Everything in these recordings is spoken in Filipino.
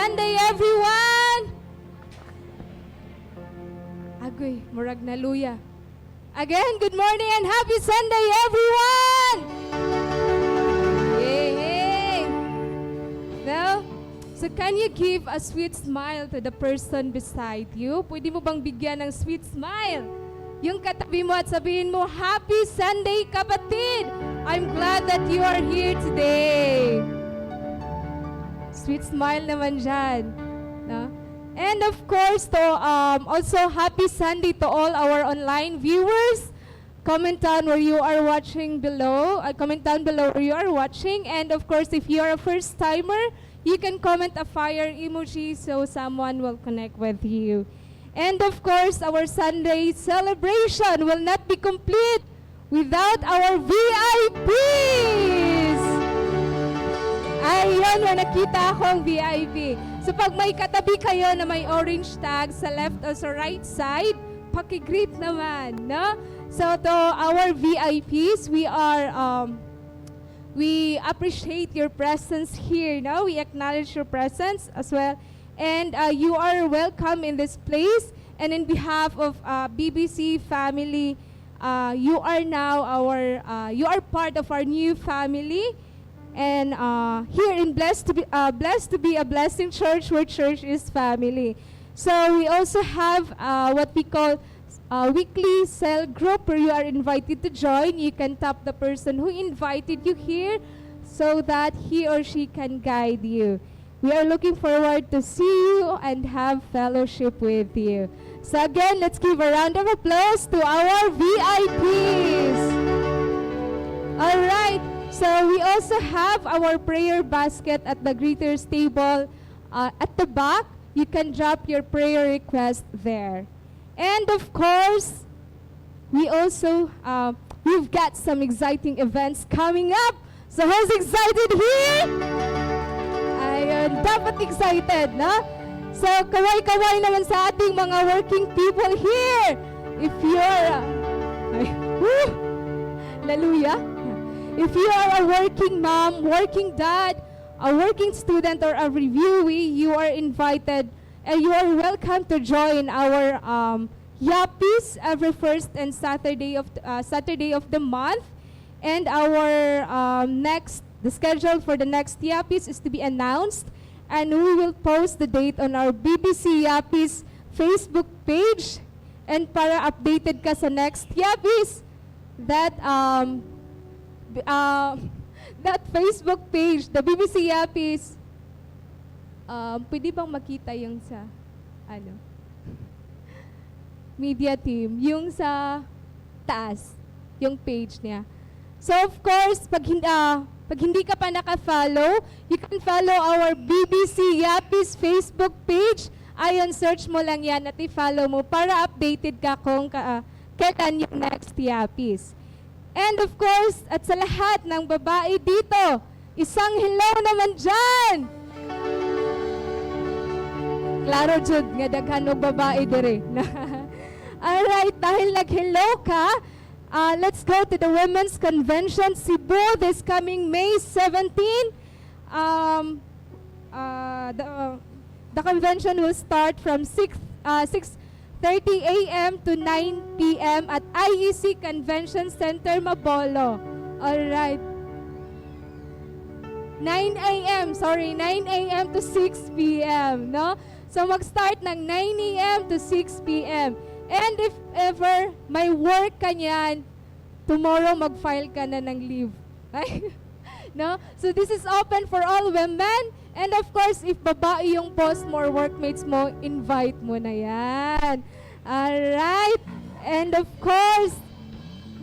Sunday, everyone! Agoy, murag na luya. Again, good morning and happy Sunday, everyone! Yay! Now, so can you give a sweet smile to the person beside you? Pwede mo bang bigyan ng sweet smile? Yung katabi mo at sabihin mo, Happy Sunday, kapatid! I'm glad that you are here today. Sweet smile naman dyan. No? And of course, also happy Sunday to all our online viewers. Comment down where you are watching below. Comment down below where you are watching. And of course, if you are a first timer, you can comment a fire emoji so someone will connect with you. And of course, our Sunday celebration will not be complete without our VIPs! Ayun, may nakita akong VIP. So pag may katabi kayo na may orange tag sa left or sa right side, paki-greet naman, no? So to our VIPs, we appreciate your presence here, no? We acknowledge your presence as well. And you are welcome in this place. And in behalf of BBC family, you are now you are part of our new family. And here in blessed to be a blessing church, where church is family. So we also have what we call weekly cell group, where you are invited to join. You can tap the person who invited you here so that he or she can guide you. We are looking forward to see you and have fellowship with you. So again, let's give a round of applause to our VIPs. All right. So we also have our prayer basket at the greeters table at the back. You can drop your prayer request there. And of course, we also we've got some exciting events coming up. So who's excited here? Ayun, dapat excited, no? So kaway-kaway naman sa ating mga working people here. If you're hallelujah. If you are a working mom, working dad, a working student, or a reviewee, you are invited and you are welcome to join our Yappies every first and Saturday of the month. And our the schedule for the next Yappies is to be announced, and we will post the date on our BBC Yappies Facebook page. And para updated ka sa next Yappies, that Facebook page, the BBC Yappies, pwede bang makita yung sa, media team, yung sa taas, yung page niya. So of course, pag hindi ka pa naka-follow, you can follow our BBC Yappies Facebook page. Ayon, search mo lang yan at i-follow mo para updated ka kung kailan yung next Yappies. And of course, at sa lahat ng babae dito, isang hello naman dyan! Klaro, Jude, nga daghan og babae dire. Alright, dahil nag-hello ka, let's go to the Women's Convention Cebu this coming May 17. The convention will start from 6:30 a.m. to 9 p.m. at IEC Convention Center, Mabolo. Alright. 9 a.m. to 6 p.m. No? So mag-start ng 9 a.m. to 6 p.m. And if ever may work ka niyan, tomorrow mag-file ka na ng leave. No? So this is open for all women. And of course, if babae yung boss mo or workmates mo, invite mo na yan. Alright. And of course,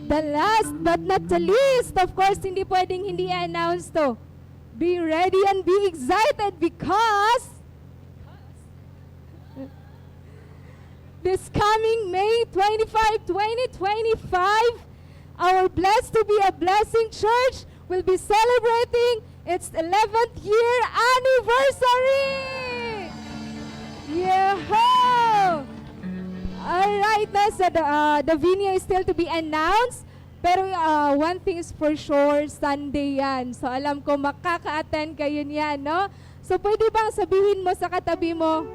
the last but not the least, of course, hindi pwedeng hindi i-announce to. Be ready and be excited because this coming May 25, 2025, our Blessed to be a Blessing Church will be celebrating its 11th year anniversary! Yeah! Alright, so the venue is still to be announced. Pero one thing is for sure, Sunday yan. So alam ko makaka-attend kayo niyan, no? So pwede bang sabihin mo sa katabi mo,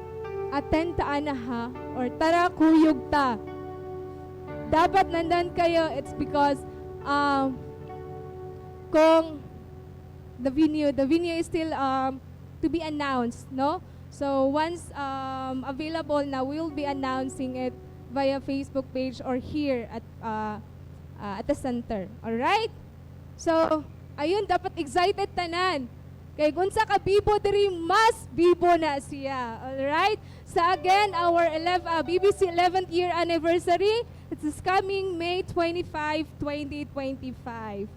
attend ta na ha, or tara kuyog ta. Dapat nandan kayo, it's because kung the venue is still to be announced, no? So once available na, we'll be announcing it via Facebook page or here at the center. All right? So, ayun, dapat excited tanan. Kay unsa ka bibo diri, mas bibo na siya. All right? So again, our BBC 11th year anniversary, it is coming May 25, 2025.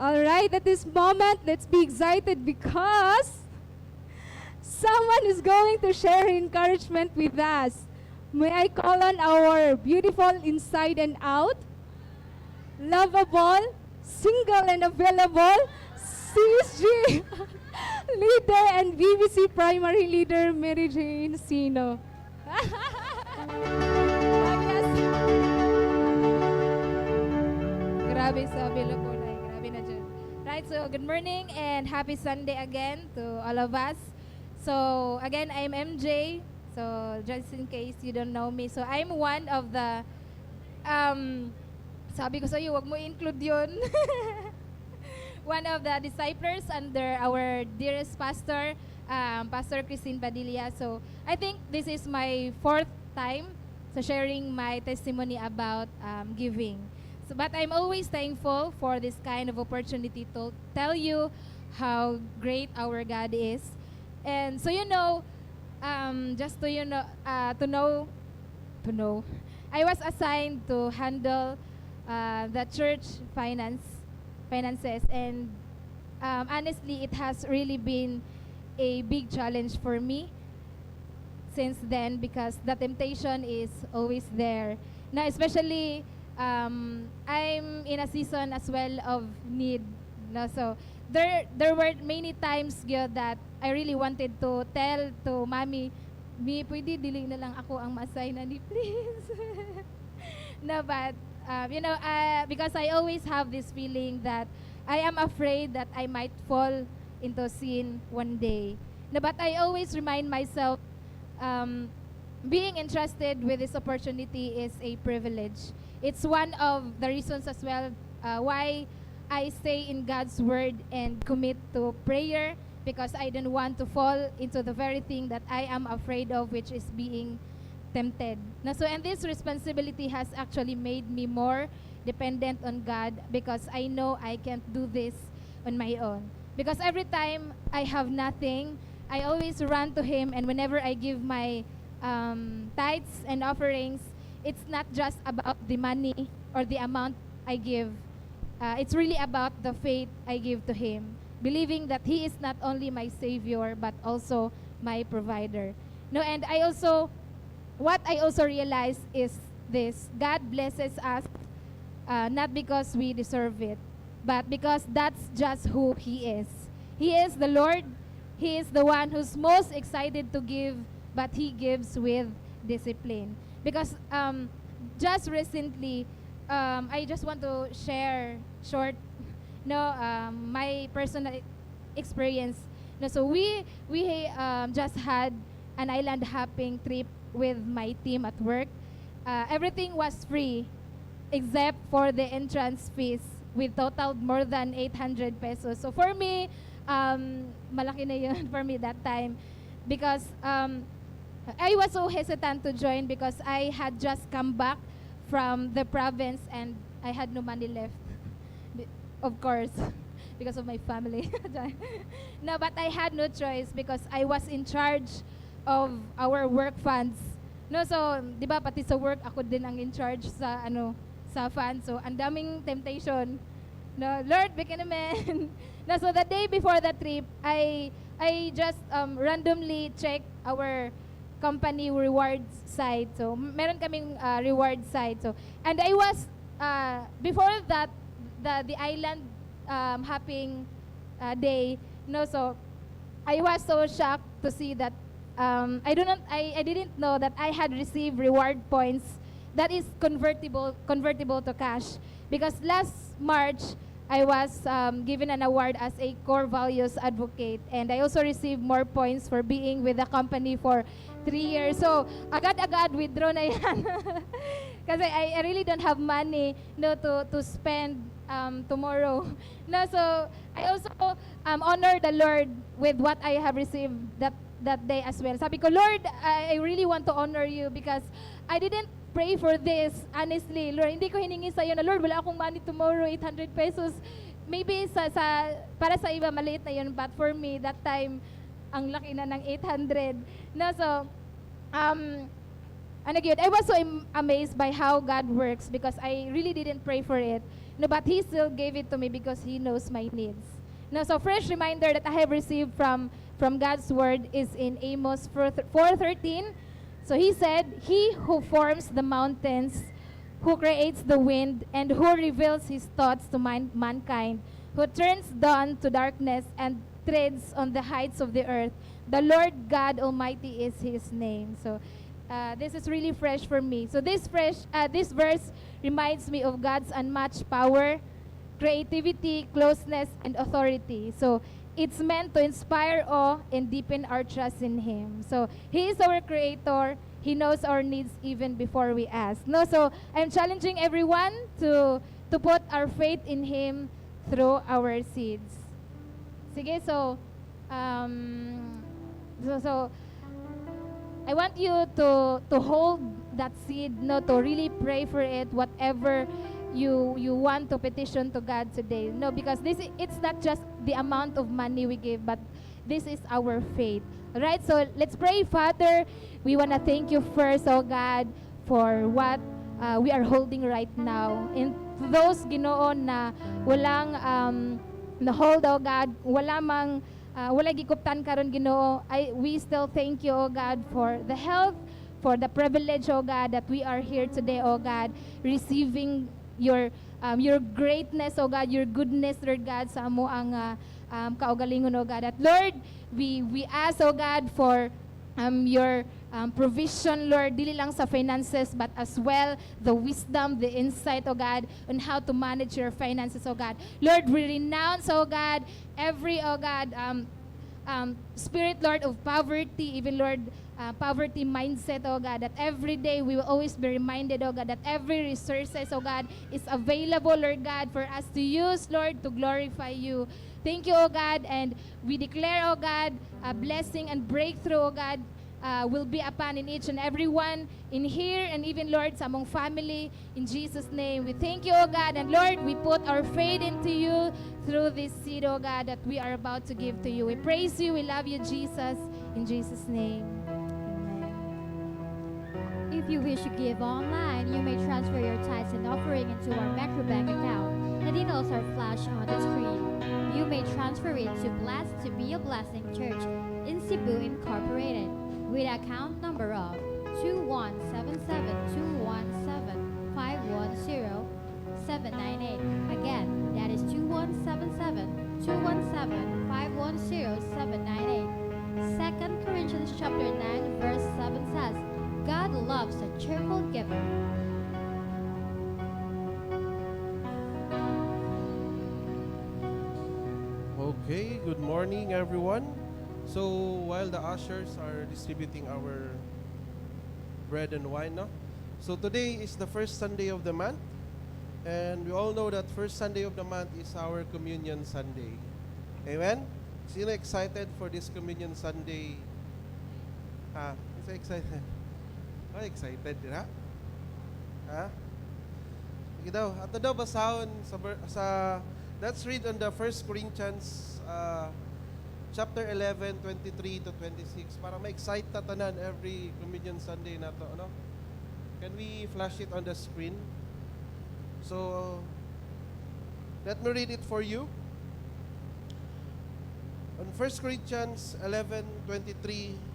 All right, at this moment, let's be excited because someone is going to share encouragement with us. May I call on our beautiful inside and out, lovable, single and available, CSG leader and BBC primary leader, Mary Jane Sino. Grabe sa available ay grabe na dyan. Right, so good morning and happy Sunday again to all of us. So again, I'm MJ. So just in case you don't know me, so I'm one of the sabi ko sa iyo, wag mo include yun. One of the disciples under our dearest pastor, Pastor Christine Padilla. So I think this is my 4th time so sharing my testimony about giving. So, but I'm always thankful for this kind of opportunity to tell you how great our God is. And so just to know, I was assigned to handle the church finances, and honestly, it has really been a big challenge for me since then because the temptation is always there. Now, especially I'm in a season as well of need. No? So there were many times that I really wanted to tell to mommy, pwede dili na lang ako ang masay na ni please. No, but because I always have this feeling that I am afraid that I might fall into sin one day. No, but I always remind myself being entrusted with this opportunity is a privilege. It's one of the reasons as well why I stay in God's word and commit to prayer, because I don't want to fall into the very thing that I am afraid of, which is being tempted. Now, so, and this responsibility has actually made me more dependent on God, because I know I can't do this on my own. Because every time I have nothing, I always run to Him, and whenever I give my tithes and offerings, it's not just about the money or the amount I give. It's really about the faith I give to Him, believing that He is not only my Savior, but also my provider. No, and what I also realize is this: God blesses us not because we deserve it, but because that's just who He is. He is the Lord. He is the one who's most excited to give, but He gives with discipline. Because just recently, I just want to share short, my personal experience. No, so we just had an island hopping trip with my team at work. Everything was free except for the entrance fees, with totaled more than 800 pesos. So for me, malaki na yun for me that time, because I was so hesitant to join because I had just come back from the province and I had no money left. Of course, because of my family. No, but I had no choice because I was in charge of our work funds. No, so, di ba, pati sa work, ako din ang in charge sa fund. So, ang daming temptation. No, Lord, bigyan naman. No, so the day before the trip, I just randomly checked our company rewards site. So, meron kaming reward site. So, and I was, before that, the island hopping day, so I was so shocked to see that I didn't know that I had received reward points that is convertible to cash. Because last March, I was given an award as a core values advocate, and I also received more points for being with the company for 3 years. So, agad-agad withdraw na yan. Kasi I really don't have money no, to spend tomorrow. No, so, I also honor the Lord with what I have received that day as well. Sabi ko, Lord, I really want to honor you because I didn't pray for this, honestly. Lord, hindi ko hiningi sa'yo na, Lord, wala akong money tomorrow, 800 pesos. Maybe para sa iba, maliit na yun. But for me, that time, ang laki na ng 800. No, so, ano yun, I was so amazed by how God works because I really didn't pray for it. No, but He still gave it to me because He knows my needs. No, so fresh reminder that I have received from God's word is in Amos 4:13. So he said, He who forms the mountains, who creates the wind, and who reveals His thoughts to mankind, who turns dawn to darkness and treads on the heights of the earth, the Lord God Almighty is His name. So this is really fresh for me. So this verse reminds me of God's unmatched power, creativity, closeness, and authority. So it's meant to inspire awe and deepen our trust in Him. So He is our Creator. He knows our needs even before we ask. No, so I'm challenging everyone to put our faith in Him through our seeds. Sige, so I want you to hold that seed, no, to really pray for it, whatever you want to petition to God today. No, because it's not just the amount of money we give, but this is our faith. Right? So let's pray. Father, we want to thank you first, oh God, for what we are holding right now. And to those, Ginoo, na walang na-hold, oh God, wala gikuptan karon, Ginoo, we still thank you, oh God, for the health, for the privilege, oh God, that we are here today, oh God, receiving your greatness, oh God, your goodness, Lord God, sa amo ang kaugalingon, oh God. At Lord, we ask, oh God, for your provision, Lord, dili lang sa finances, but as well the wisdom, the insight, oh God, on how to manage your finances, oh God. Lord, we renounce, oh God, every, oh God, spirit, Lord, of poverty, even, Lord, poverty mindset, oh God, that every day we will always be reminded, oh God, that every resources, oh God, is available, Lord God, for us to use, Lord, to glorify you. Thank you, oh God, and we declare, oh God, a blessing and breakthrough, oh God, will be upon in each and every one in here, and even, Lord, sa among family, in Jesus' name. We thank you, oh God, and Lord, we put our faith into you through this seed, oh God, that we are about to give to you. We praise you, we love you, Jesus, in Jesus' name. If you wish to give online, you may transfer your tithes and offering into our Metrobank account. The details are flashed on the screen. You may transfer it to Blessed to Be a Blessing Church in Cebu Incorporated with account number of 217717510-798. Again, that is 2177217510798. 2 Corinthians chapter 9 verse 7 says, God loves a cheerful giver. Okay, good morning everyone. So while the ushers are distributing our bread and wine, no? So today is the first Sunday of the month, and we all know that first Sunday of the month is our Communion Sunday. Amen? Sino excited for this Communion Sunday? Is excited? Excited din, ha? Sige daw. Ato daw basahon let's read on the 1 Corinthians chapter 11, 23 to 26 para ma-excite ta tanan every Communion Sunday na to, ano? Can we flash it on the screen? So, let me read it for you. On 1 Corinthians 11, 23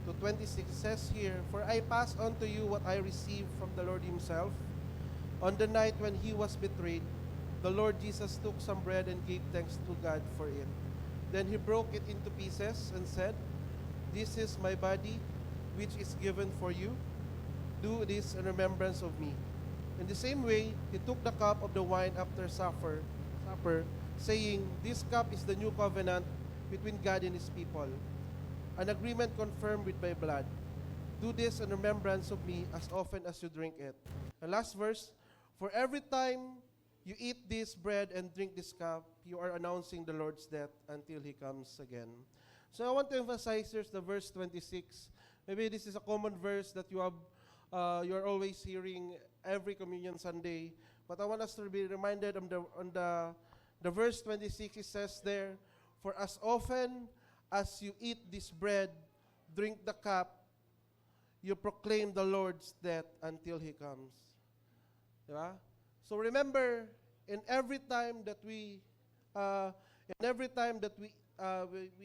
to 26 says here, For I pass on to you what I received from the Lord Himself. On the night when He was betrayed, the Lord Jesus took some bread and gave thanks to God for it. Then He broke it into pieces and said, This is my body, which is given for you. Do this in remembrance of me. In the same way, he took the cup of the wine after supper, saying, "This cup is the new covenant between God and his people, an agreement confirmed with my blood. Do this in remembrance of me as often as you drink it." The last verse, "For every time you eat this bread and drink this cup, you are announcing the Lord's death until he comes again." So I want to emphasize here the verse 26. Maybe this is a common verse that you are always hearing every Communion Sunday. But I want us to be reminded on the verse 26. It says there, "For as often as you eat this bread, drink the cup, you proclaim the Lord's death until he comes." Diba? So remember, in every time that we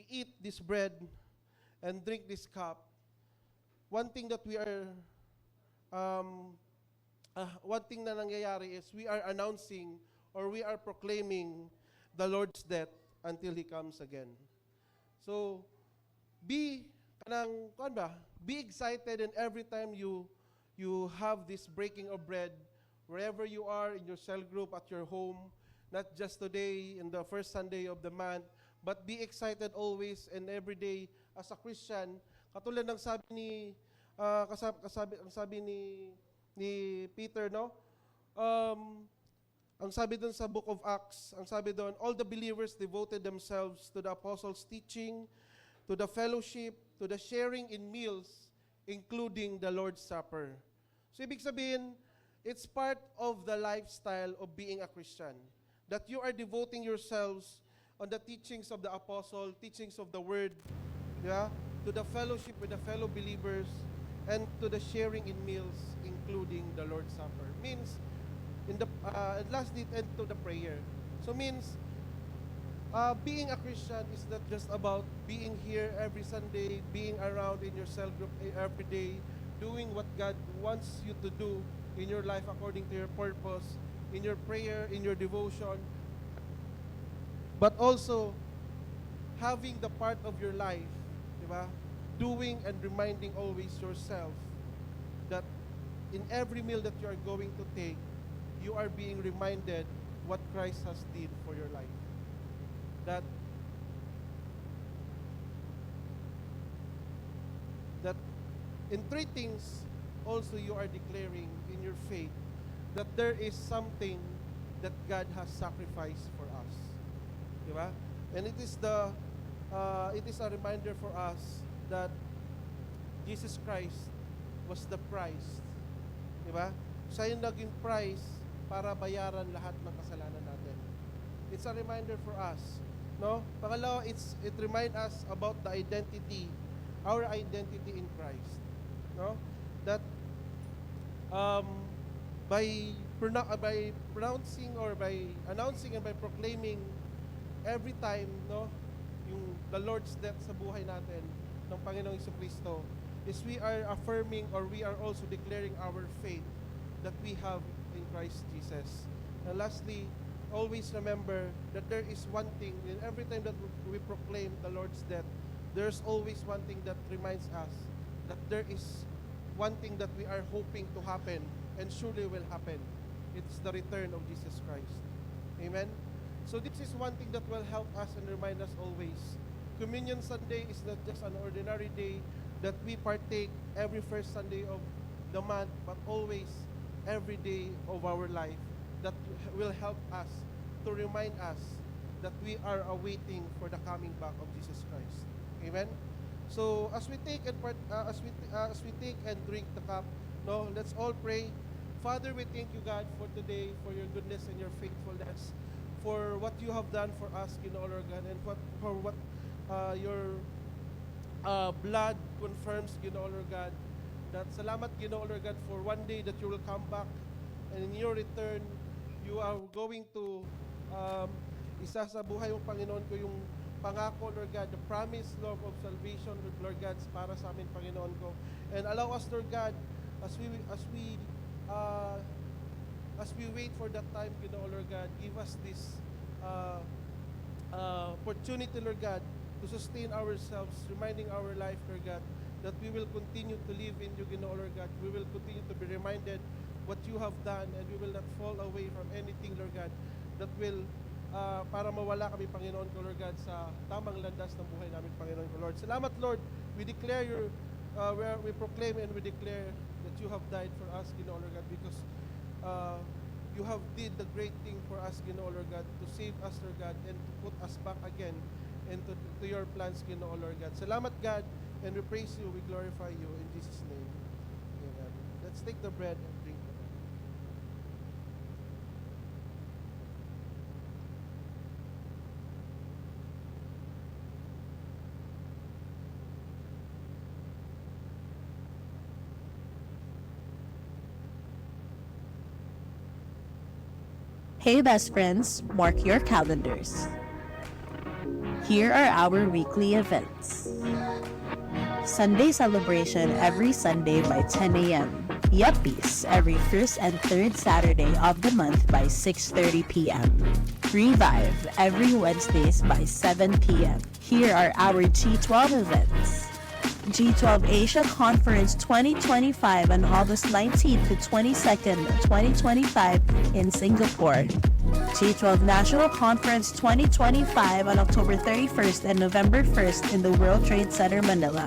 eat this bread and drink this cup, one thing na nangyayari is we are announcing or we are proclaiming the Lord's death until he comes again. So be excited, and every time you have this breaking of bread, wherever you are, in your cell group, at your home, not just today in the first Sunday of the month, but be excited always and every day as a Christian. Katulad ng sabi ni Peter, no? Ang sabi doon sa book of Acts, ang sabi doon, all the believers devoted themselves to the apostles' teaching, to the fellowship, to the sharing in meals, including the Lord's Supper. So ibig sabihin, it's part of the lifestyle of being a Christian, that you are devoting yourselves on the teachings of the apostle, teachings of the word, yeah, to the fellowship with the fellow believers, and to the sharing in meals, including the Lord's Supper. Means, lastly, and to the prayer. So means, being a Christian is not just about being here every Sunday, being around in your cell group every day, doing what God wants you to do in your life according to your purpose, in your prayer, in your devotion, but also having the part of your life, diba? Doing and reminding always yourself that in every meal that you are going to take, you are being reminded what Christ has did for your life. That in three things also you are declaring in your faith that there is something that God has sacrificed for us. Diba? And it is a reminder for us that Jesus Christ was the price. Diba? Siya yung naging price para bayaran lahat ng kasalanan natin. It's a reminder for us. No? Pangalawa, it reminds us about the identity, our identity in Christ. No? That by pronouncing or by announcing and by proclaiming every time, no, yung the Lord's death sa buhay natin ng Panginoong Jesucristo, is we are affirming or we are also declaring our faith that we have in Christ Jesus. And lastly, always remember that there is one thing, in every time that we proclaim the Lord's death, there's always one thing that reminds us that there is one thing that we are hoping to happen and surely will happen. It's the return of Jesus Christ. Amen? So this is one thing that will help us and remind us always. Communion Sunday is not just an ordinary day that we partake every first Sunday of the month, but always every day of our life that will help us to remind us that we are awaiting for the coming back of Jesus Christ. Amen. So as we take and drink the cup, no, let's all pray. Father, we thank you, God, for today, for your goodness and your faithfulness, for what you have done for us, Ginoong Lord God, and for what your blood confirms, Ginoong Lord God. That salamat, Ginoong Lord God, for one day that you will come back, and in your return, you are going to isa sa buhay mo, Panginoon ko, yung pangako, Lord God, the promise, Lord, of salvation, Lord God, para sa amin, Panginoon ko. And allow us, Lord God, as we wait for that time, Ginoong Lord God, give us this opportunity, Lord God, to sustain ourselves, reminding our life, Lord God, that we will continue to live in you, Ginoong Lord God. We will continue to be reminded what you have done, and we will not fall away from anything, Lord God, that will para mawala kami, Panginoon ko, Lord God, sa tamang landas ng buhay namin, Panginoon ko, Lord. Salamat, Lord. We declare we proclaim and we declare that you have died for us, Lord God, because you have did the great thing for us, Lord God, to save us, Lord God, and to put us back again into to your plans, Lord God. Salamat, God, and we praise you, we glorify you in Jesus' name. Amen. Let's take the bread and drink the bread. Hey best friends, mark your calendars. Here are our weekly events. Sunday celebration every Sunday by 10 a.m. Yuppies every first and third Saturday of the month by 6:30 p.m. Revive every Wednesdays by 7 p.m. Here are our G12 events. G12 Asia Conference 2025 on August 19th to 22nd, 2025 in Singapore. G12 National Conference 2025 on October 31st and November 1st in the World Trade Center, Manila.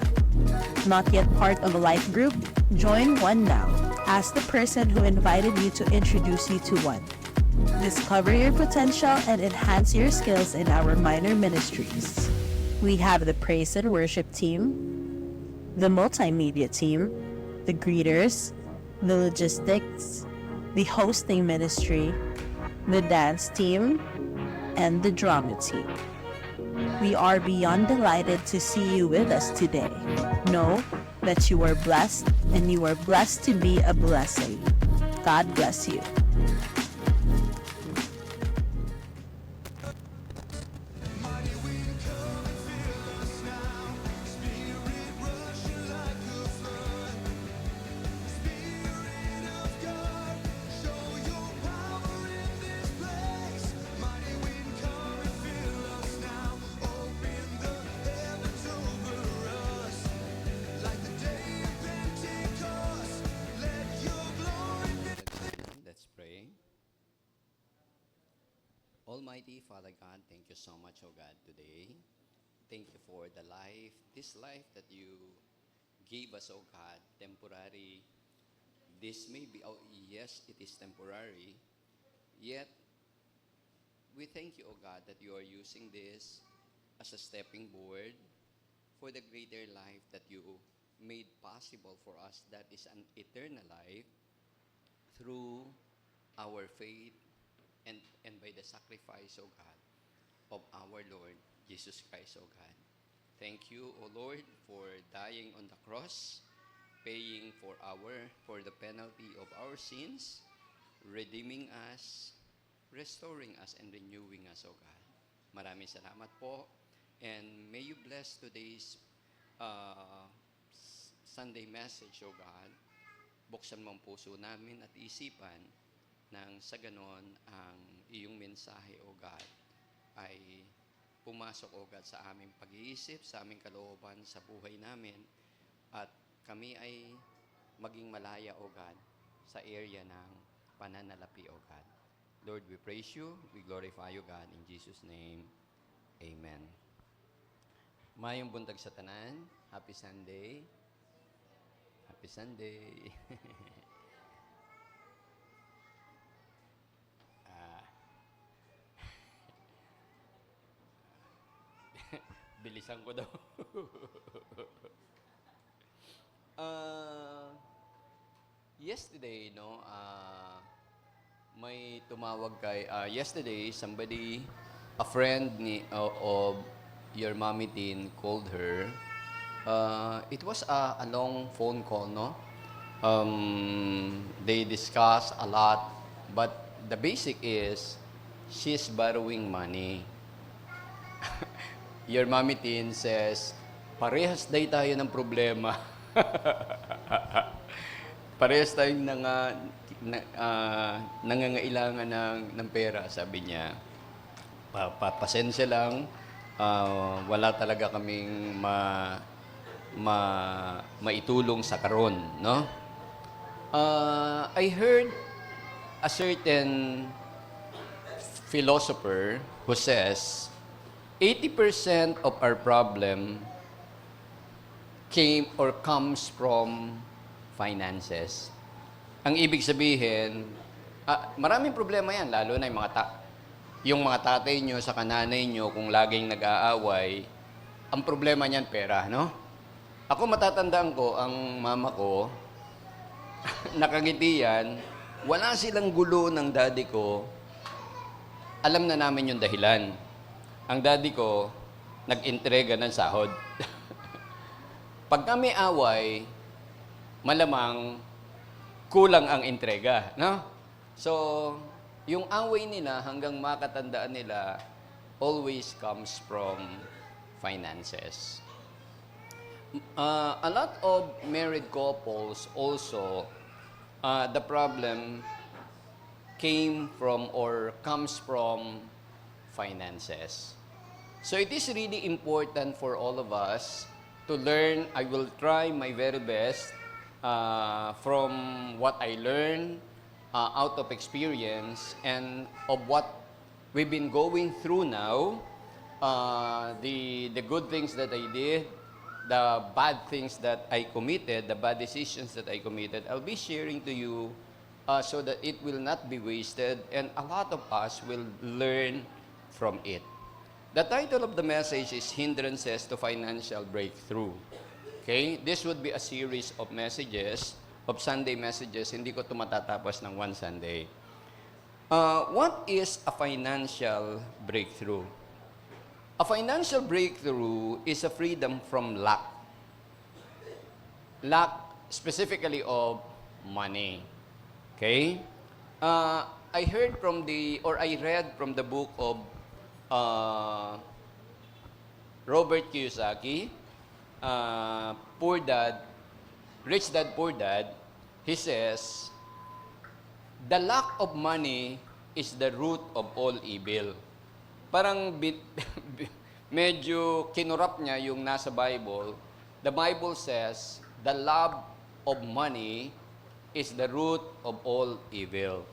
Not yet part of a life group? Join one now. Ask the person who invited you to introduce you to one. Discover your potential and enhance your skills in our minor ministries. We have the praise and worship team, the multimedia team, the greeters, the logistics, the hosting ministry, the dance team, and the drama team. We are beyond delighted to see you with us today. Know that you are blessed and you are blessed to be a blessing. God bless you. Let's pray. Almighty Father God, thank you so much, oh God, today. Thank you for the life, this life that you gave us, oh God, temporary. This may be, oh yes, it is temporary, yet we thank you, oh God, that you are using this as a stepping board for the greater life that you made possible for us, that is an eternal life through our faith and by the sacrifice, O God, of our Lord Jesus Christ, O God. Thank you, O Lord, for dying on the cross, paying for the penalty of our sins, redeeming us, restoring us, and renewing us, O God. Maraming salamat po. And may you bless today's Sunday message, O God. Buksan mo ang puso namin at isipan nang sa ganon ang iyong mensahe, O God, ay pumasok, O God, sa aming pag-iisip, sa aming kalooban, sa buhay namin, at kami ay maging malaya, O God, sa area ng pananalapi, O God. Lord, we praise you, we glorify you, God, in Jesus' name, Amen. Mayong buntag sa tanan, Happy Sunday. Happy Sunday. Bilisan ko daw. Yesterday, no, may tumawag kay, yesterday, a friend of your mommy Tin called her. It was a long phone call, no? They discussed a lot, but the basic is she's borrowing money. Your mommy Tin says, parehas day tayo ng problema. Parehas tayong nangangailangan ng pera, sabi niya. Pasensya lang, wala talaga kaming maitulong sa karon, no? I heard a certain philosopher who says 80% of our problem came or comes from finances. Ang ibig sabihin, maraming problema yan, lalo na yung mga tatay nyo sa kananay nyo kung laging nag-aaway, ang problema niyan pera, no? Ako matatandaan ko, ang mama ko, nakangiti yan, wala silang gulo ng daddy ko, alam na namin yung dahilan. Ang daddy ko, nag-entrega ng sahod. Pag kami away, malamang kulang ang entrega, no? So, yung away nila hanggang makatandaan nila always comes from finances. A lot of married couples also, the problem came from or comes from finances. So it is really important for all of us to learn. I will try my very best from what I learned out of experience and of what we've been going through now, the good things that I did, the bad things that I committed, the bad decisions that I committed, I'll be sharing to you so that it will not be wasted and a lot of us will learn from it. The title of the message is Hindrances to Financial Breakthrough. Okay? This would be a series of messages, of Sunday messages. Hindi ko ito matatapos ng one Sunday. What is a financial breakthrough? A financial breakthrough is a freedom from lack. Lack specifically of money. Okay? I read from the book of Robert Kiyosaki, Poor Dad, Rich Dad, Poor Dad. He says, the lack of money is the root of all evil. Parang medyo kinurap niya yung nasa Bible. The Bible says, the love of money is the root of all evil.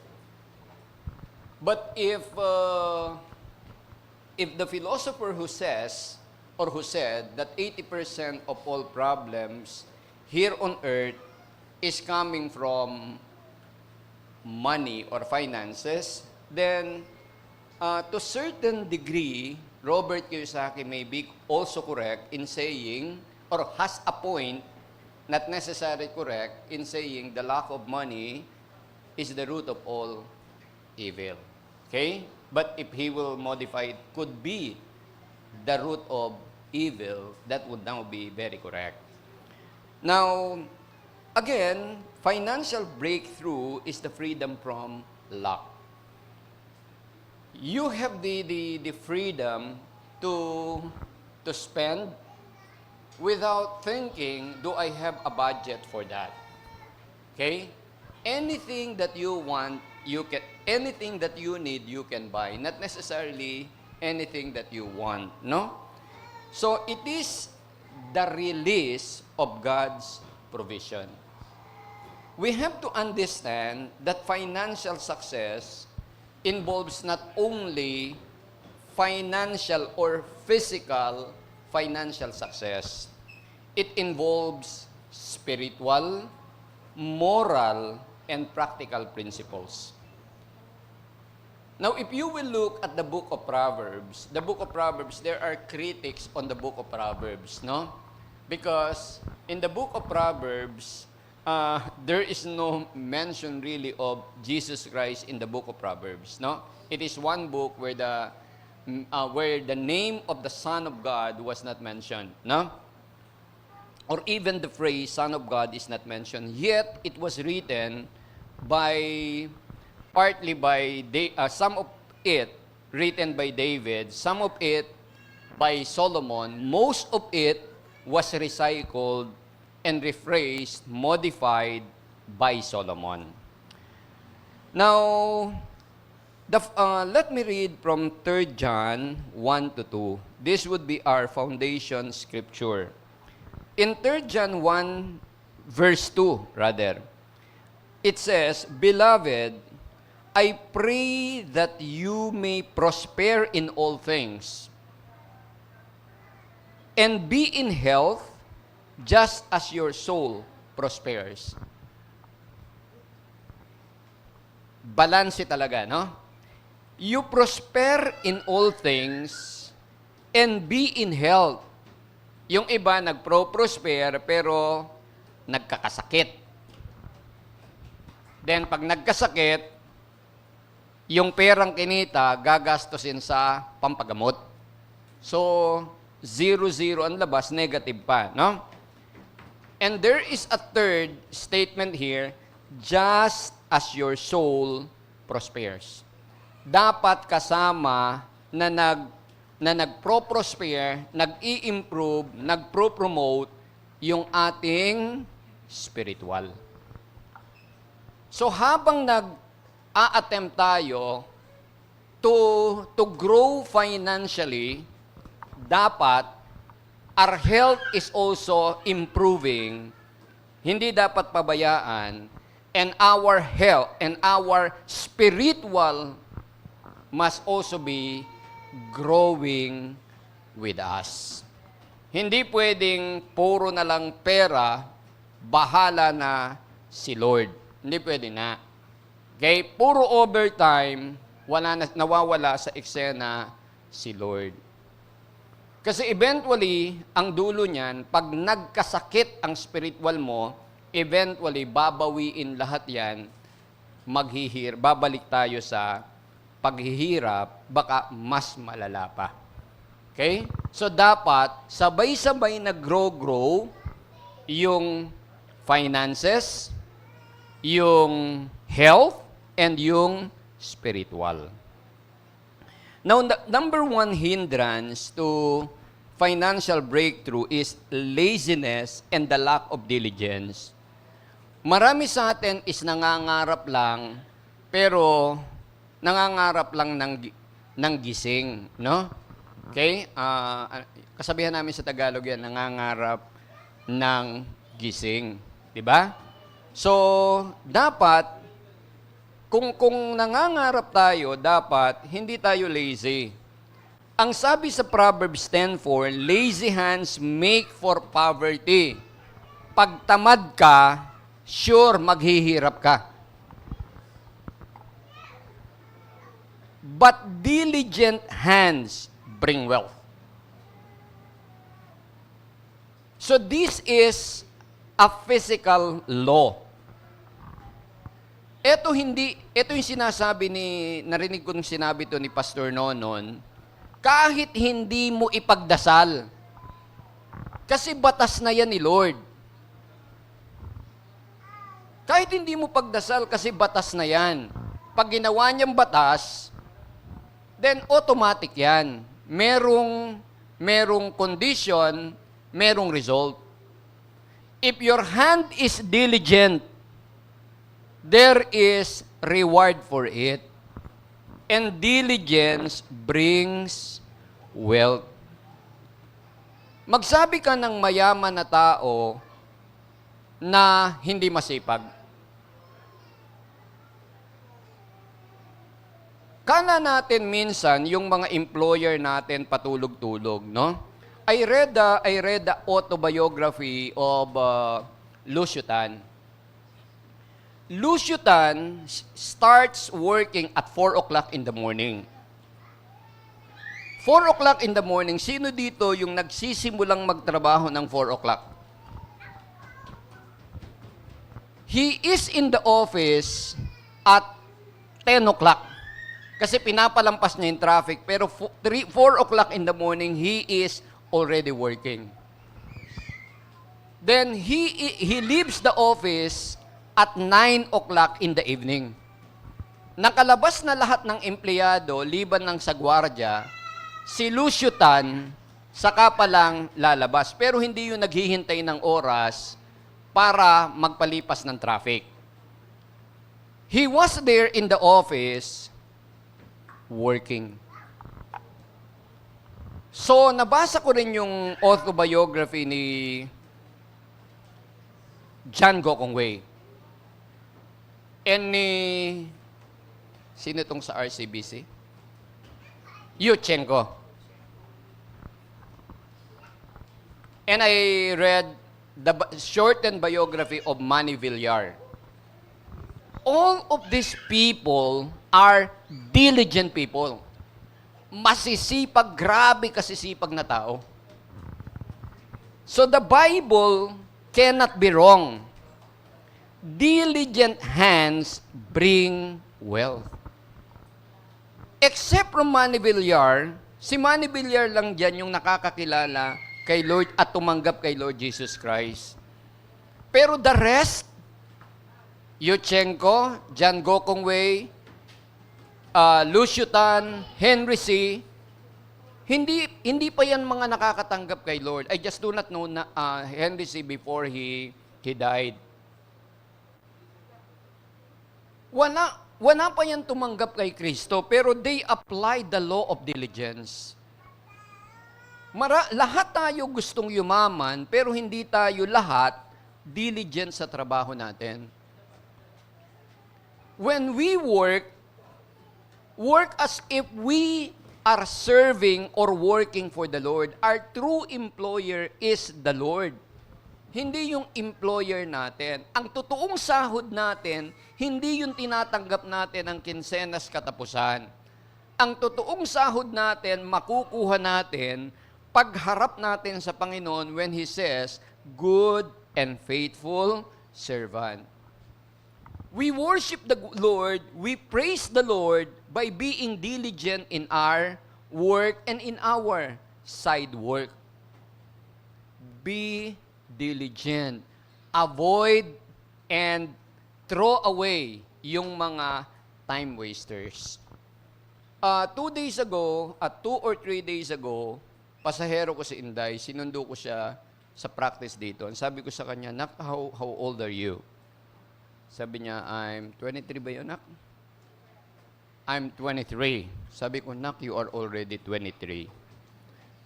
But if the philosopher who says, or who said that 80% of all problems here on earth is coming from money or finances, then to certain degree, Robert Kiyosaki may be also correct in saying, or has a point, not necessarily correct, in saying the lack of money is the root of all evil. Okay? But if he will modify it, could be the root of evil, that would now be very correct. Now, again, financial breakthrough is the freedom from lack. You have the freedom to spend without thinking, do I have a budget for that? Okay? Anything that you want, you can, anything that you need, you can buy. Not necessarily anything that you want, no? So, it is the release of God's provision. We have to understand that financial success involves not only financial or physical financial success. It involves spiritual, moral, and practical principles. Now, if you will look at the book of Proverbs, there are critics on the book of Proverbs, no? Because in the book of Proverbs, there is no mention really of Jesus Christ in the book of Proverbs, no? It is one book where the name of the Son of God was not mentioned, no? Or even the phrase Son of God is not mentioned. Yet, it was written partly by some of it written by David, some of it by Solomon. Most of it was recycled and rephrased, modified by Solomon. Now, let me read from 3 John 1-2. This would be our foundation scripture. In 3 John 1, verse 2, rather, it says, "Beloved, I pray that you may prosper in all things and be in health just as your soul prospers." Balanse talaga, no? You prosper in all things and be in health. Yung iba nagpro-prosper pero nagkakasakit. Then pag nagkasakit, yung perang kinita gagastusin sa pampagamot. So, 0-0 ang labas, negative pa, no? And there is a third statement here, just as your soul prospers. Dapat kasama na nagpro-prosper, nag-i-improve, nagpro-promote yung ating spiritual. So habang nag-a-attempt tayo to grow financially, dapat our health is also improving. Hindi dapat pabayaan. And our health and our spiritual must also be growing with us. Hindi pwedeng puro na lang pera, bahala na si Lord. Hindi pwede na. Okay? Puro overtime, nawawala sa eksena si Lord. Kasi eventually, ang dulo niyan, pag nagkasakit ang spiritual mo, eventually, babawiin lahat yan, babalik tayo sa paghihirap, baka mas malala pa. Okay? So, dapat, sabay-sabay na grow yung finances, yung health, and yung spiritual. Now, the number one hindrance to financial breakthrough is laziness and the lack of diligence. Marami sa atin is nangangarap lang, pero nangangarap lang ng gising, no? Okay? Kasabihan namin sa Tagalog yan, nangangarap ng gising. Diba? So, dapat, kung nangangarap tayo, dapat hindi tayo lazy. Ang sabi sa Proverbs 10:4, lazy hands make for poverty. Pag tamad ka, sure maghihirap ka. But diligent hands bring wealth. So this is a physical law. Ito yung sinasabi narinig ko nung sinabi to ni Pastor Nonon, kahit hindi mo ipagdasal. Kasi batas na yan ni Lord. Kahit hindi mo pagdasal kasi batas na yan. Pag ginawa niyang batas, then automatic yan. Merong condition, merong result. If your hand is diligent, there is reward for it. And diligence brings wealth. Magsabi ka ng mayaman na tao na hindi masipag. Kana natin minsan yung mga employer natin patulog-tulog, no? I read the autobiography of Lucio Tan. Lucio Tan starts working at 4 o'clock in the morning. 4 o'clock in the morning, sino dito yung nagsisimulang magtrabaho ng 4 o'clock? He is in the office at 10 o'clock. Kasi pinapalampas niya yung traffic, pero 4 o'clock in the morning, he is already working. Then he leaves the office at 9 o'clock in the evening. Nakalabas na lahat ng empleyado, liban ng sa gwardiya, si Lucio Tan, saka pa lang lalabas. Pero hindi yung naghihintay ng oras para magpalipas ng traffic. He was there in the office working. So, nabasa ko rin yung autobiography ni John Gokongwei. Sino itong sa RCBC? Yuchenko. And I read the shortened biography of Manny Villar. All of these people are diligent people. Masisipag, grabe kasisipag na tao. So the Bible cannot be wrong. Diligent hands bring wealth. Except from Manny Villar, si Manny Villar lang dyan yung nakakakilala kay Lord at tumanggap kay Lord Jesus Christ. Pero the rest, Yuchenko, John Gokongwei, Lucio Tan, Henry C., hindi pa yan mga nakakatanggap kay Lord. I just do not know na, Henry C. before he died. Wala pa yan tumanggap kay Kristo, pero they applied the law of diligence. Lahat tayo gustong yumaman, pero hindi tayo lahat diligent sa trabaho natin. When we work as if we are serving or working for the Lord. Our true employer is the Lord. Hindi yung employer natin. Ang totoong sahod natin, hindi yung tinatanggap natin ng kinsenas katapusan. Ang totoong sahod natin, makukuha natin pagharap natin sa Panginoon when He says, "Good and faithful servant." We worship the Lord, we praise the Lord by being diligent in our work and in our side work. Be diligent. Avoid and throw away yung mga time wasters. 2 days ago, 2 or 3 days ago, pasahero ko si Inday, sinundo ko siya sa practice dito. Sabi ko sa kanya, "Nak, how old are you?" Sabi niya, "I'm 23 ba yun, Nak?" "I'm 23. Sabi ko, "Nak, you are already 23.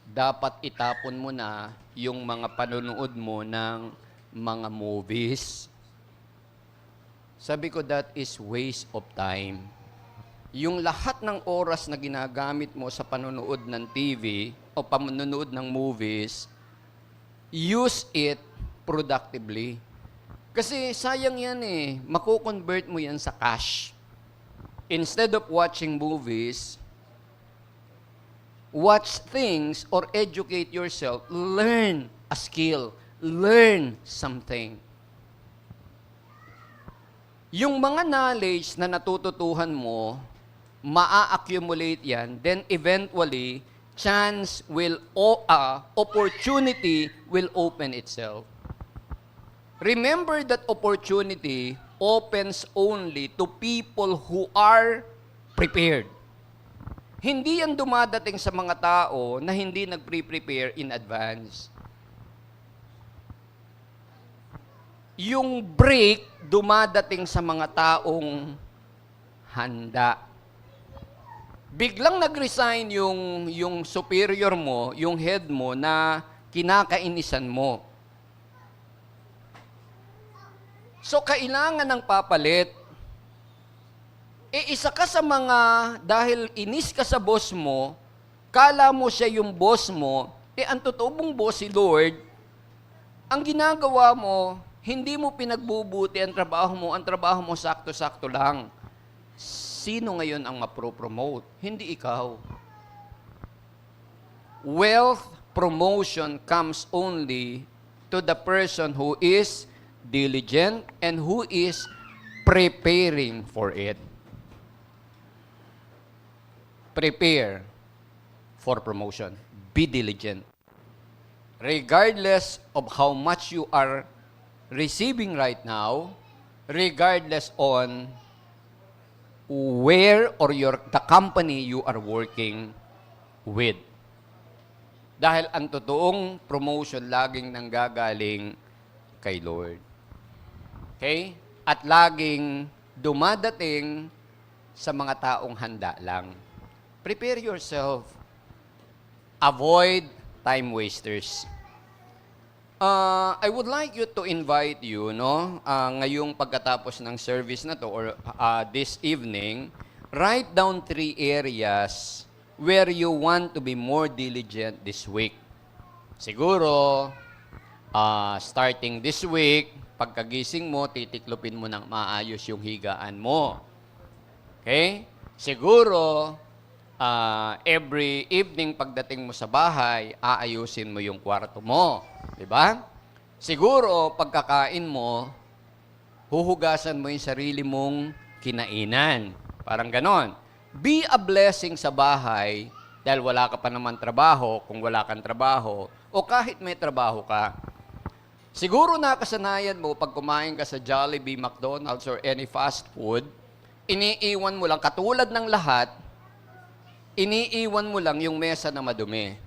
Dapat itapon mo na yung mga panonood mo ng mga movies." Sabi ko, "That is waste of time. Yung lahat ng oras na ginagamit mo sa panonood ng TV o panonood ng movies, use it productively." Kasi sayang yan eh. Mako-convert mo yan sa cash. Instead of watching movies, watch things or educate yourself. Learn a skill. Learn something. Yung mga knowledge na natututuhan mo, maa-accumulate yan, then eventually, opportunity will open itself. Remember that opportunity opens only to people who are prepared. Hindi yan dumadating sa mga tao na hindi nag-prepare in advance. Yung break dumadating sa mga taong handa. Biglang nag-resign yung superior mo, yung head mo na kinakainisan mo. So, kailangan ng papalit. Isa ka sa mga, dahil inis ka sa boss mo, kala mo siya yung boss mo, ang totoo mong boss si Lord, ang ginagawa mo, hindi mo pinagbubuti ang trabaho mo sakto-sakto lang. Sino ngayon ang mapro-promote? Hindi ikaw. Wealth promotion comes only to the person who is diligent and who is preparing for it. Prepare for promotion. Be diligent. Regardless of how much you are receiving right now, regardless on where or the company you are working with. Dahil ang totoong promotion laging nanggagaling kay Lord. Okay? At laging dumadating sa mga taong handa lang. Prepare yourself. Avoid time wasters. I would like you to invite you, no, ngayong pagkatapos ng service na to or this evening, write down 3 areas where you want to be more diligent this week. Siguro, starting this week, pagkagising mo, titiklopin mo ng maayos yung higaan mo. Okay? Siguro, every evening pagdating mo sa bahay, aayusin mo yung kwarto mo. Diba? Siguro, pagkakain mo, huhugasan mo yung sarili mong kinainan. Parang ganon. Be a blessing sa bahay dahil wala ka pa naman trabaho, kung wala kang trabaho, o kahit may trabaho ka. Siguro nakasanayan mo pag kumain ka sa Jollibee, McDonald's, or any fast food, iniiwan mo lang, katulad ng lahat, iniiwan mo lang yung mesa na madumi.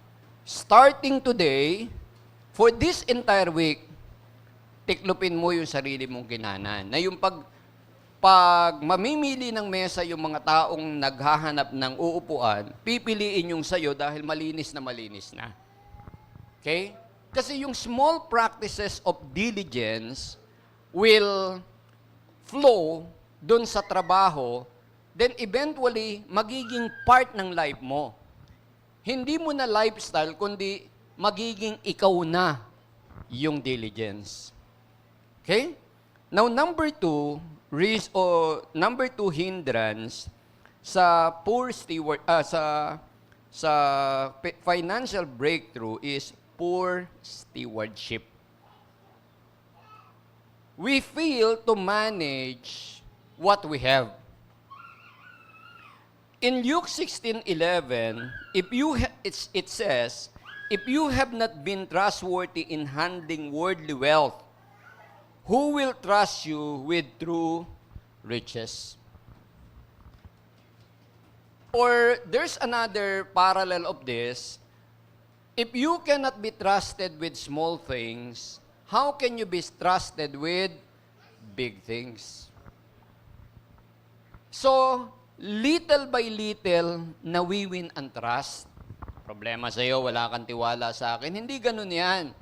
Starting today, for this entire week, tiklopin mo yung sarili mong kinanan. Na yung pag mamimili ng mesa yung mga taong naghahanap ng uupuan, pipiliin yung sayo dahil malinis na. Okay? Kasi yung small practices of diligence will flow dun sa trabaho, then eventually, magiging part ng life mo. Hindi mo na lifestyle, kundi magiging ikaw na yung diligence. Okay? Now, number 2 hindrance sa poor steward, sa financial breakthrough is poor stewardship. We fail to manage what we have. In Luke 16:11, it says, if you have not been trustworthy in handling worldly wealth, who will trust you with true riches? Or there's another parallel of this. If you cannot be trusted with small things, how can you be trusted with big things? So, little by little, nawiwin ang trust. Problema sa iyo, wala kang tiwala sa akin. Hindi ganun yan.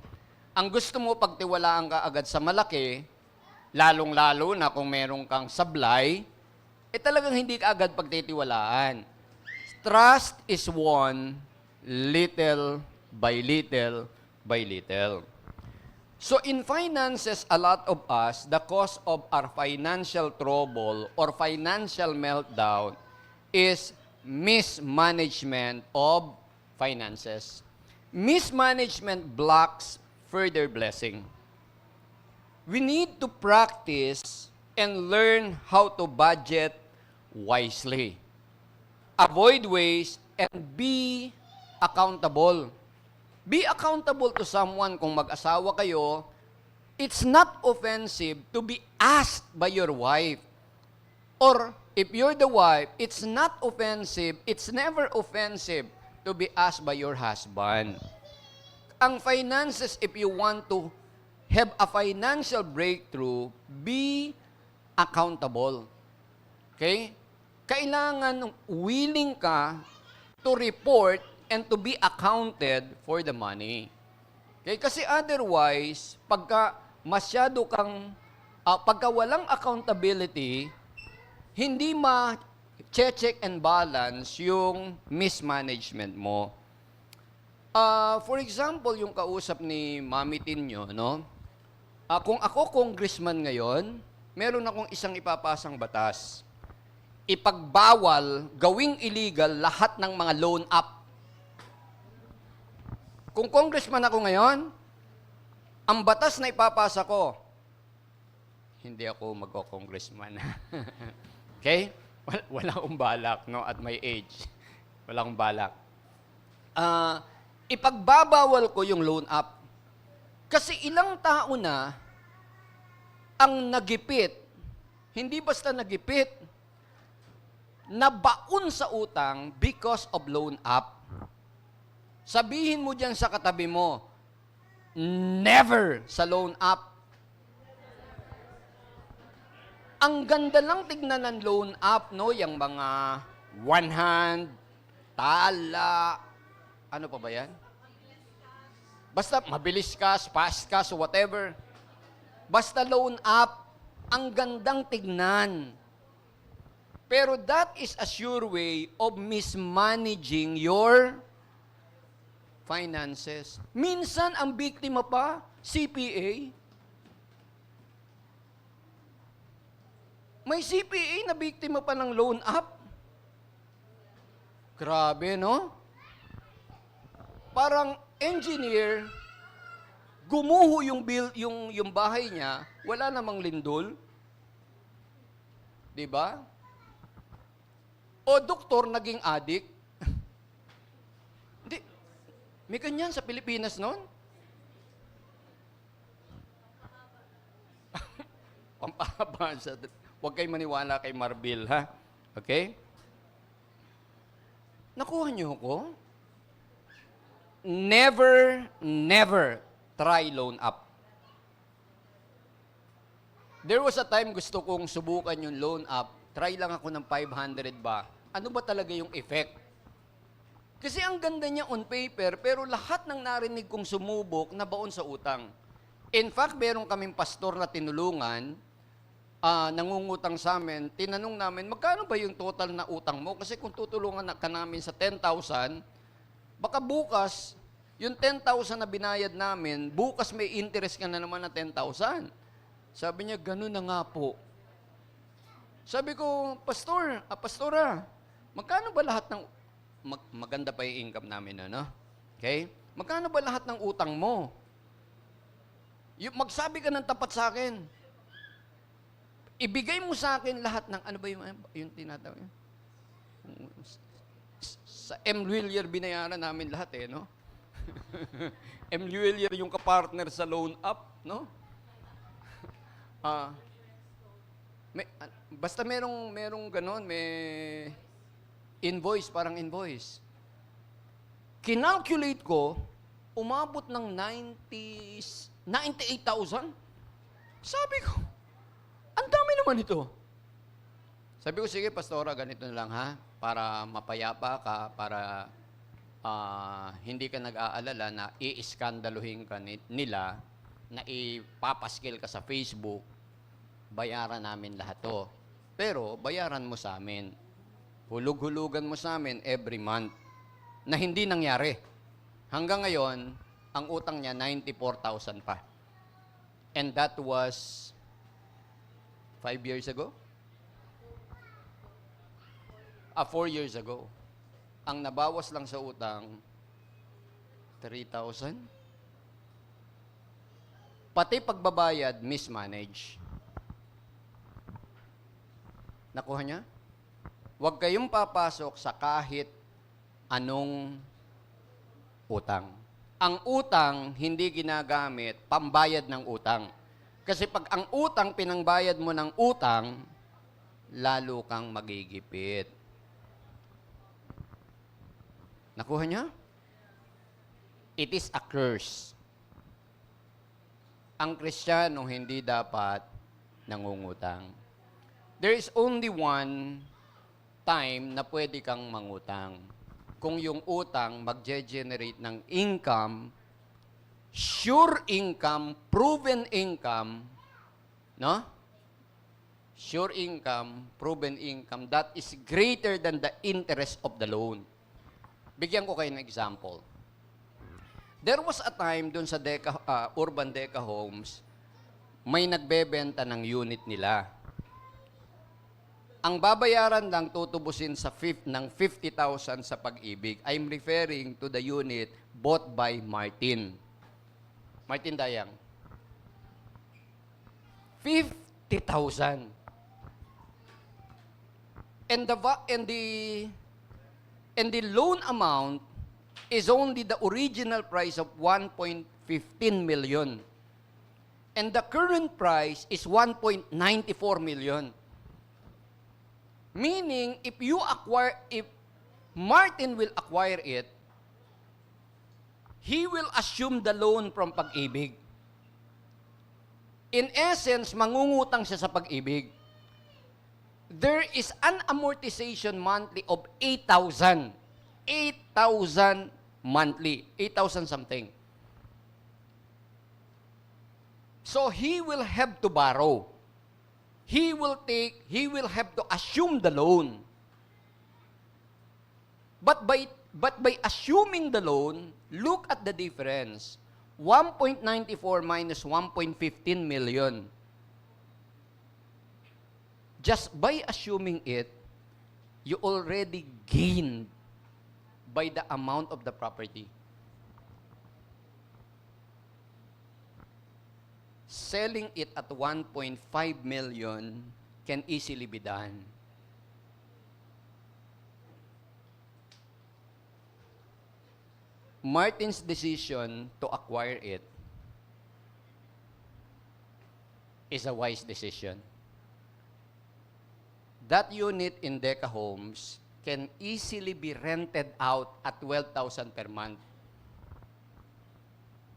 Ang gusto mo, pagtiwalaan ka agad sa malaki, lalong-lalo na kung meron kang sablay, talagang hindi ka agad pagtitiwalaan. Trust is won little by little by little. So in finances, a lot of us, the cause of our financial trouble or financial meltdown is mismanagement of finances. Mismanagement blocks further blessing. We need to practice and learn how to budget wisely. Avoid waste and be accountable. Be accountable to someone kung mag-asawa kayo. It's not offensive to be asked by your wife. Or if you're the wife, it's not offensive, it's never offensive to be asked by your husband. Ang finances, if you want to have a financial breakthrough, be accountable. Okay? Kailangan willing ka to report and to be accounted for the money. Okay? Kasi otherwise, pagka masyado kang, pagka walang accountability, hindi ma-check and balance yung mismanagement mo. For example, yung kausap ni Mami Tinyo, no? Kung ako congressman ngayon, meron akong isang ipapasang batas. Ipagbawal, gawing illegal lahat ng mga loan app. Kung congressman ako ngayon, ang batas na ipapasa ko, hindi ako magko-congressman. Okay? Wala akong balak, no? At my age. Wala akong balak. Ipagbabawal ko yung loan app. Kasi ilang tao na ang nagipit, hindi basta nagipit, nabaon sa utang because of loan app. Sabihin mo dyan sa katabi mo, never sa loan app. Ang ganda lang tignan ng loan app, no? Yung mga one hand, tala, ano pa ba yan? Basta mabilis ka, fast ka, so whatever. Basta loan up, ang gandang tignan. Pero that is a sure way of mismanaging your finances. Minsan, ang biktima pa, CPA. May CPA na biktima pa ng loan up. Grabe, no? Parang engineer, gumuho yung yung bahay niya, wala namang lindol. 'Di ba? O doktor naging addict. Hindi. May ganyan sa Pilipinas noon. Pampahaba sa... Huwag kayo maniwala kay Marbil, ha? Okay? Nakuha niyo ko? Never, never try loan up. There was a time gusto kong subukan yung loan up. Try lang ako ng 500 ba? Ano ba talaga yung effect? Kasi ang ganda niya on paper, pero lahat ng narinig kong sumubok nabaon sa utang. In fact, meron kaming pastor na tinulungan, nangungutang sa amin, tinanong namin, magkano ba yung total na utang mo? Kasi kung tutulungan ka namin sa 10,000, baka bukas, yung 10,000 na binayad namin, bukas may interest ka na naman na 10,000. Sabi niya, ganun na nga po. Sabi ko, pastora, magkano ba lahat ng, maganda pa yung income namin, ano? Okay? Magkano ba lahat ng utang mo? Magsabi ka ng tapat sa akin. Ibigay mo sa akin lahat ng, ano ba yung tinatawag yun? Sa M. Willier binayaran namin lahat eh, no? M. Willier yung kapartner sa loan up, no? Basta merong ganon, may invoice, parang invoice. Kinalculate ko, umabot ng 98,000. Sabi ko, ang dami naman ito. Sabi ko, sige, pastora, ganito na lang ha, para mapayapa ka, para hindi ka nag-aalala na i-iskandaluhin ka nila, na ipapaskil ka sa Facebook, bayaran namin lahat to. Pero, bayaran mo sa amin. Hulug-hulugan mo sa amin every month. Na hindi nangyari. Hanggang ngayon, ang utang niya, 94,000 pa. And that was 5 years ago? 4 years ago. Ang nabawas lang sa utang, 3,000. Pati pagbabayad, mismanage. Nakuha niya? Huwag kayong papasok sa kahit anong utang. Ang utang, hindi ginagamit pambayad ng utang. Kasi pag ang utang, pinangbayad mo ng utang, lalo kang magigipit. Nakuha niya? It is a curse. Ang Kristiyano hindi dapat nangungutang. There is only one time na pwede kang mangutang. Kung yung utang mag-generate ng income, sure income, proven income, no? Sure income, proven income, that is greater than the interest of the loan. Bigyan ko kayo ng example. There was a time dun sa Urban Deca Homes, may nagbebenta ng unit nila. Ang babayaran lang tutubusin sa ng 50,000 sa Pag-ibig. I'm referring to the unit bought by Martin. Martin Dayang. 50,000. And the loan amount is only the original price of 1.15 million. And the current price is 1.94 million. Meaning, if Martin will acquire it, he will assume the loan from Pag-ibig. In essence, mangungutang siya sa Pag-ibig. There is an amortization monthly of 8,000. 8,000 monthly. 8,000 something. So he will have to borrow. He will have to assume the loan. But by assuming the loan, look at the difference. 1.94 minus 1.15 million. Just by assuming it, you already gained by the amount of the property. Selling it at 1.5 million can easily be done. Martin's decision to acquire it is a wise decision. That unit in Deca Homes can easily be rented out at 12,000 per month.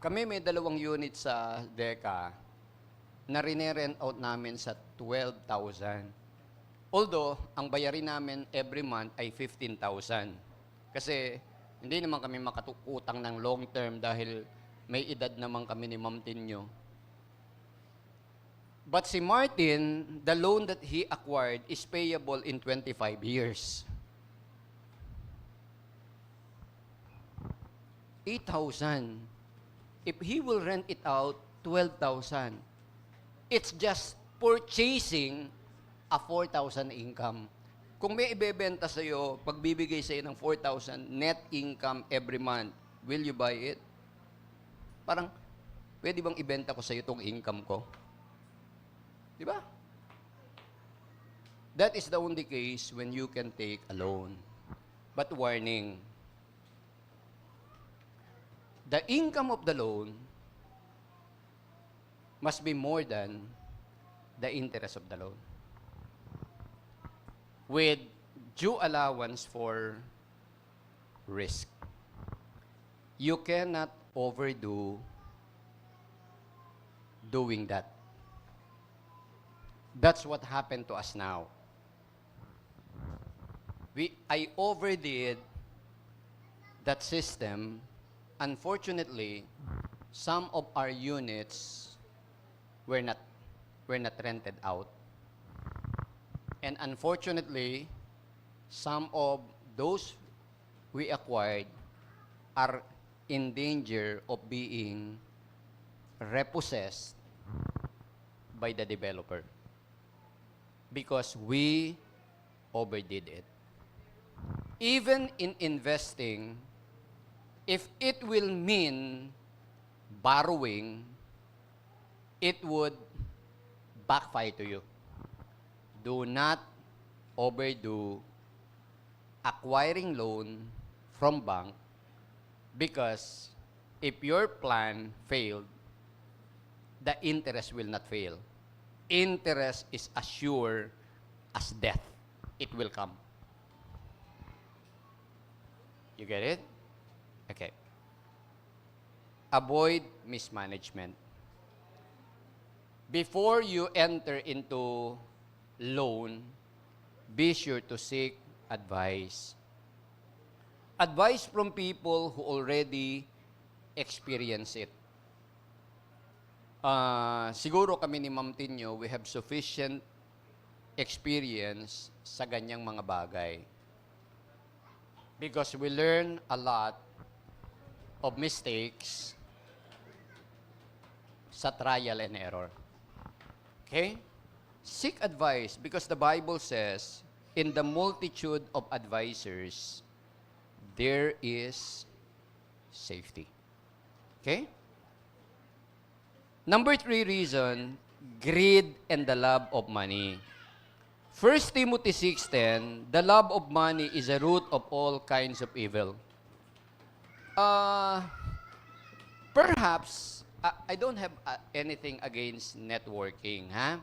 Kami may 2 unit sa Deca na rent out namin sa 12,000. Although, ang bayarin namin every month ay 15,000. Kasi hindi naman kami makatukutang ng long term dahil may edad naman kami ni Ma'am Tinyo. But si Martin, the loan that he acquired is payable in 25 years. 8,000. If he will rent it out, 12,000. It's just purchasing a 4,000 income. Kung may ibebenta sa'yo, pagbibigay sa'yo ng 4,000 net income every month, will you buy it? Parang, pwede bang ibenta ko sa'yo itong income ko? Di ba? That is the only case when you can take a loan. But warning, the income of the loan must be more than the interest of the loan, with due allowance for risk. You cannot overdo doing that. That's what happened to us now. I overdid that system. Unfortunately, some of our units were not rented out. And unfortunately, some of those we acquired are in danger of being repossessed by the developer because we overdid it. Even in investing, if it will mean borrowing, it would backfire to you. Do not overdo acquiring loan from bank, because if your plan failed, the interest will not fail. Interest is as sure as death. It will come. You get it? Okay. Avoid mismanagement. Before you enter into loan, be sure to seek advice. Advice from people who already experience it. Siguro kami ni Ma'am Tinyo, we have sufficient experience sa ganyang mga bagay. Because we learn a lot of mistakes sa trial and error. Okay? Seek advice because the Bible says, in the multitude of advisors, there is safety. Okay? Number 3 reason, greed and the love of money. 1 Timothy 6:10, the love of money is a root of all kinds of evil. Perhaps, I don't have anything against networking, ha?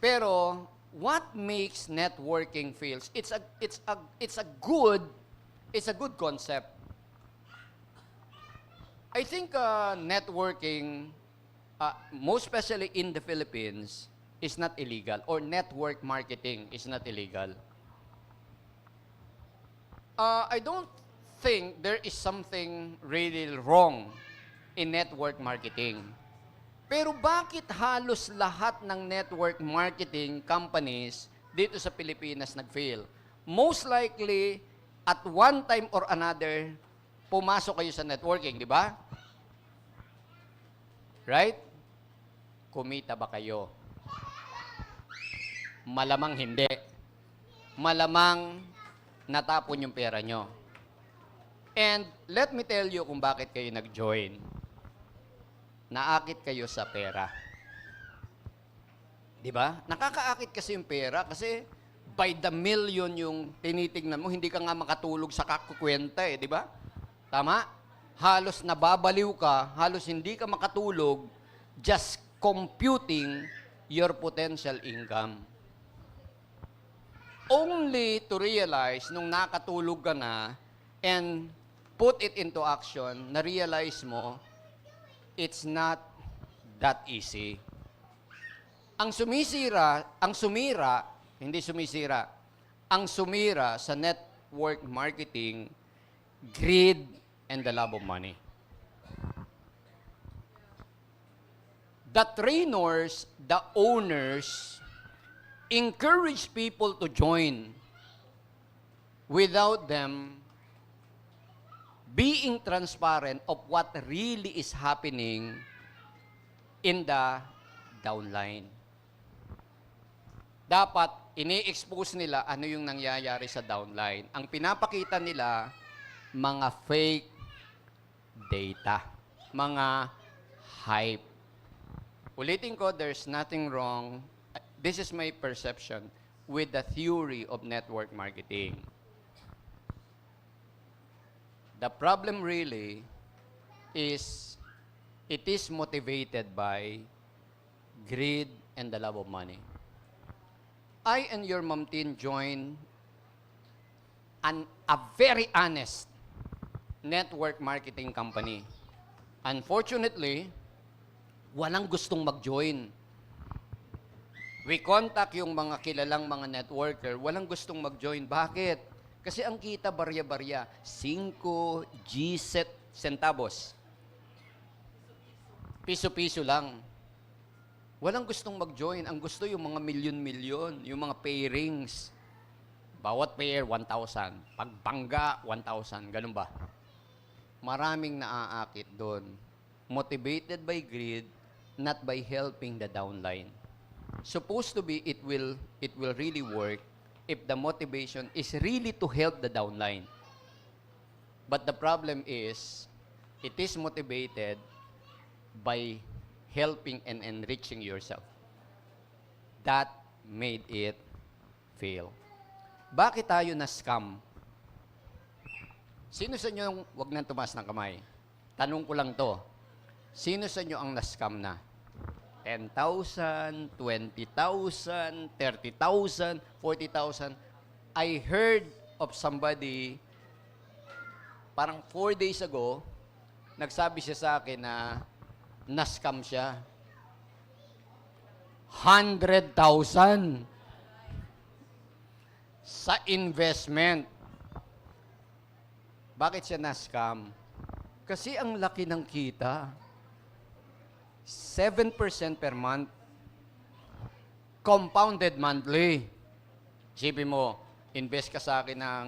Pero, what makes networking feels, it's a good concept. I think networking, most especially in the Philippines, is not illegal, or network marketing is not illegal. I don't think there is something really wrong in network marketing. Pero bakit halos lahat ng network marketing companies dito sa Pilipinas nag-fail? Most likely, at one time or another, pumasok kayo sa networking, di ba? Right? Kumita ba kayo? Malamang hindi. Malamang natapon yung pera nyo. And let me tell you kung bakit kayo nag-join. Naakit kayo sa pera. Di ba? Nakakaakit kasi yung pera kasi by the million yung tinitingnan mo, hindi ka nga makatulog sa kakukwenta eh, di ba? Tama? Halos nababaliw ka, halos hindi ka makatulog just computing your potential income. Only to realize nung nakatulog ka na and put it into action, na-realize mo, it's not that easy. Ang sumira sa network marketing, greed and the love of money. The trainers, the owners, encourage people to join without them being transparent of what really is happening in the downline. Dapat ini-expose nila ano yung nangyayari sa downline. Ang pinapakita nila, mga fake data, mga hype. Ulitin ko, there's nothing wrong, this is my perception, with the theory of network marketing. The problem really is, it is motivated by greed and the love of money. I and your Ma'am Tin joined a very honest network marketing company. Unfortunately, walang gustong mag-join. We contact yung mga kilalang mga networker, walang gustong mag-join. Bakit? Kasi ang kita barya-barya, 5 G centavos. Piso-piso lang. Walang gustong mag-join. Ang gusto yung mga milyon-milyon, yung mga pairings. Bawat pair, 1,000. Pagbangga, 1,000. Ganun ba? Maraming naaakit doon. Motivated by greed, not by helping the downline. Supposed to be, it will really work if the motivation is really to help the downline. But the problem is, it is motivated by helping and enriching yourself. That made it fail. Bakit tayo na-scam? Sino sa inyo, wag nang tumaas ng kamay. Tanong ko lang to. Sino sa inyo ang na-scam na? 10,000, 20,000, 30,000, 40,000. I heard of somebody, parang 4 days ago, nagsabi siya sa akin na na-scam siya. 100,000 sa investment. Bakit siya na-scam? Kasi ang laki ng kita. 7% per month. Compounded monthly. Isipin mo, invest ka sa akin ng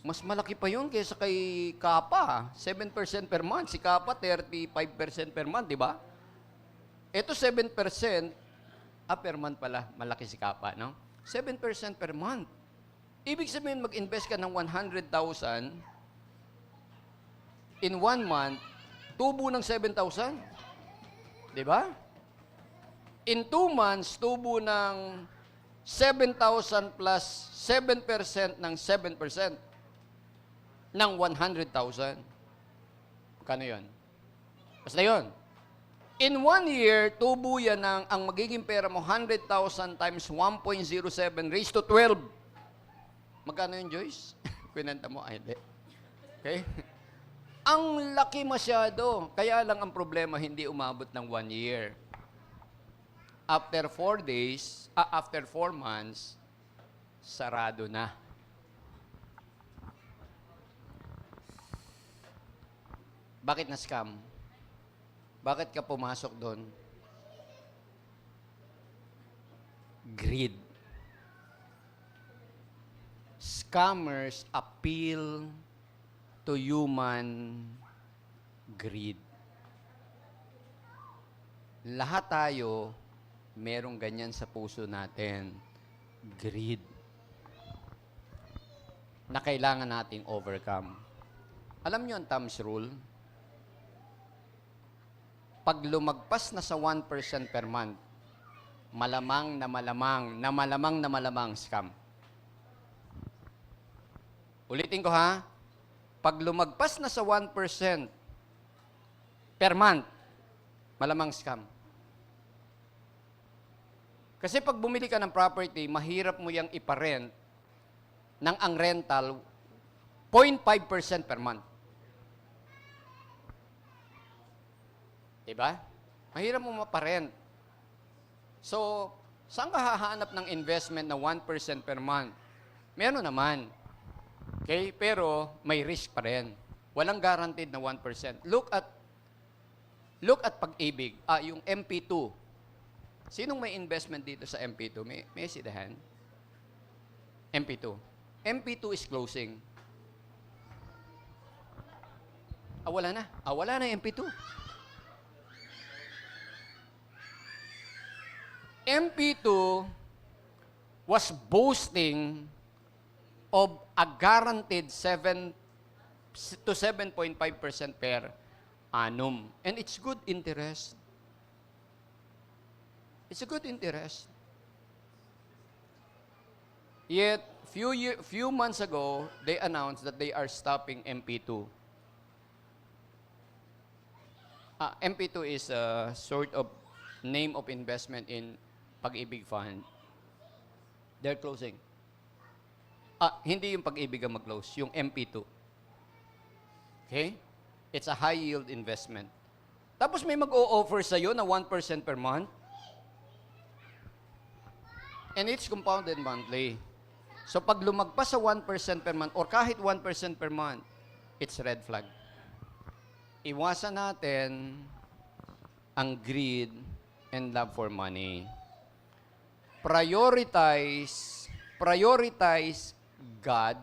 mas malaki pa yun kaysa kay Kapa. 7% per month. Si Kapa, 35% per month, di ba? Ito 7%, per month pala, malaki si Kapa, no? 7% per month. Ibig sabihin, mag-invest ka ng 100,000, in 1 month, tubo ng 7,000. Di ba? In 2 months, tubo ng 7,000 plus 7% ng 7% ng 100,000. Kano yun? Basta yun. In 1 year, tubo yan ng, ang magiging pera mo, 100,000 times 1.07 raised to 12. Magkano yun, Joyce? Kwinanta mo? Ay, hindi. Okay? Ang laki masyado. Kaya lang ang problema, hindi umabot ng 1 year. After 4 days, after 4 months, sarado na. Bakit na-scam? Bakit ka pumasok doon? Greed. Scammers appeal to human greed. Lahat tayo, merong ganyan sa puso natin. Greed. Na kailangan nating overcome. Alam niyo ang thumbs rule? Pag lumagpas na sa 1% per month, malamang scam. Ulitin ko ha. Pag lumagpas na sa 1% per month, malamang scam. Kasi pag bumili ka ng property, mahirap mo yang iparent ng ang rental 0.5% per month. Diba? Mahirap mo maparent. So, saan ka hahanap ng investment na 1% per month? Meron naman. Okay? Pero may risk pa rin. Walang guaranteed na 1%. Look at Pag-ibig. Yung MP2. Sinong may investment dito sa MP2? May see the hand? MP2. MP2 is closing. Wala na. Wala na yung MP2. MP2 was boasting of a guaranteed 7 to 7.5% per annum. And it's good interest. It's a good interest. Yet, few months ago, they announced that they are stopping MP2. MP2 is a sort of name of investment in Pag-ibig Fund. They're closing. Hindi yung Pag-ibig ang mag-close, yung MP2. Okay? It's a high-yield investment. Tapos may mag-o-offer sa'yo na 1% per month. And it's compounded monthly. So pag lumagpas sa 1% per month or kahit 1% per month, it's red flag. Iwasan natin ang greed and love for money. Prioritize God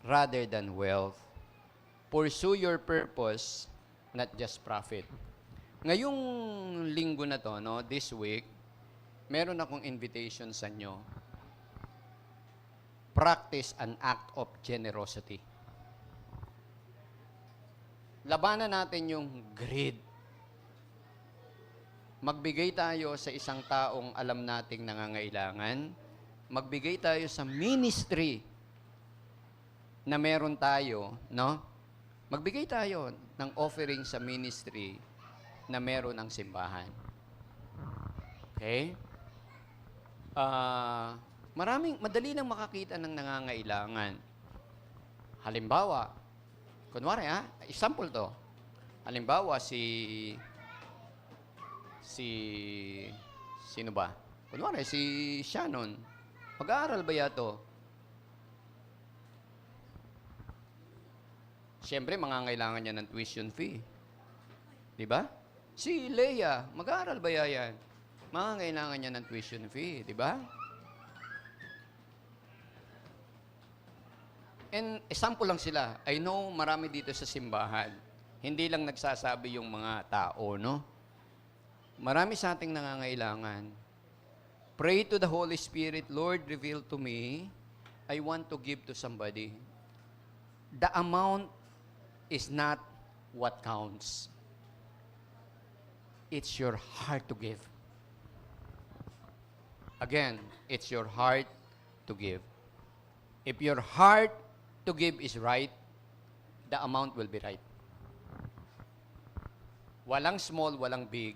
rather than wealth. Pursue your purpose, not just profit. Ngayong linggo na to, no, this week, meron akong invitation sa inyo. Practice an act of generosity. Labanan natin yung greed. Magbigay tayo sa isang taong alam nating nangangailangan. Magbigay tayo sa ministry na meron tayo, no? Magbigay tayo ng offering sa ministry na meron ang simbahan. Okay? Madali lang makakita ng nangangailangan. Halimbawa, kunwari example to. Halimbawa, sino ba? Kunwari, si Shannon. Mag-aaral ba yato? Siyempre, mangangailangan niya ng tuition fee. Di ba? Si Leia, mag-aaral ba yan? Mangangailangan niya ng tuition fee. Di ba? And example lang sila. I know marami dito sa simbahan. Hindi lang nagsasabi yung mga tao, no? Marami sa ating nangangailangan. Pray to the Holy Spirit, Lord, reveal to me, I want to give to somebody. The amount is not what counts. It's your heart to give. Again, it's your heart to give. If your heart to give is right, the amount will be right. Walang small, walang big,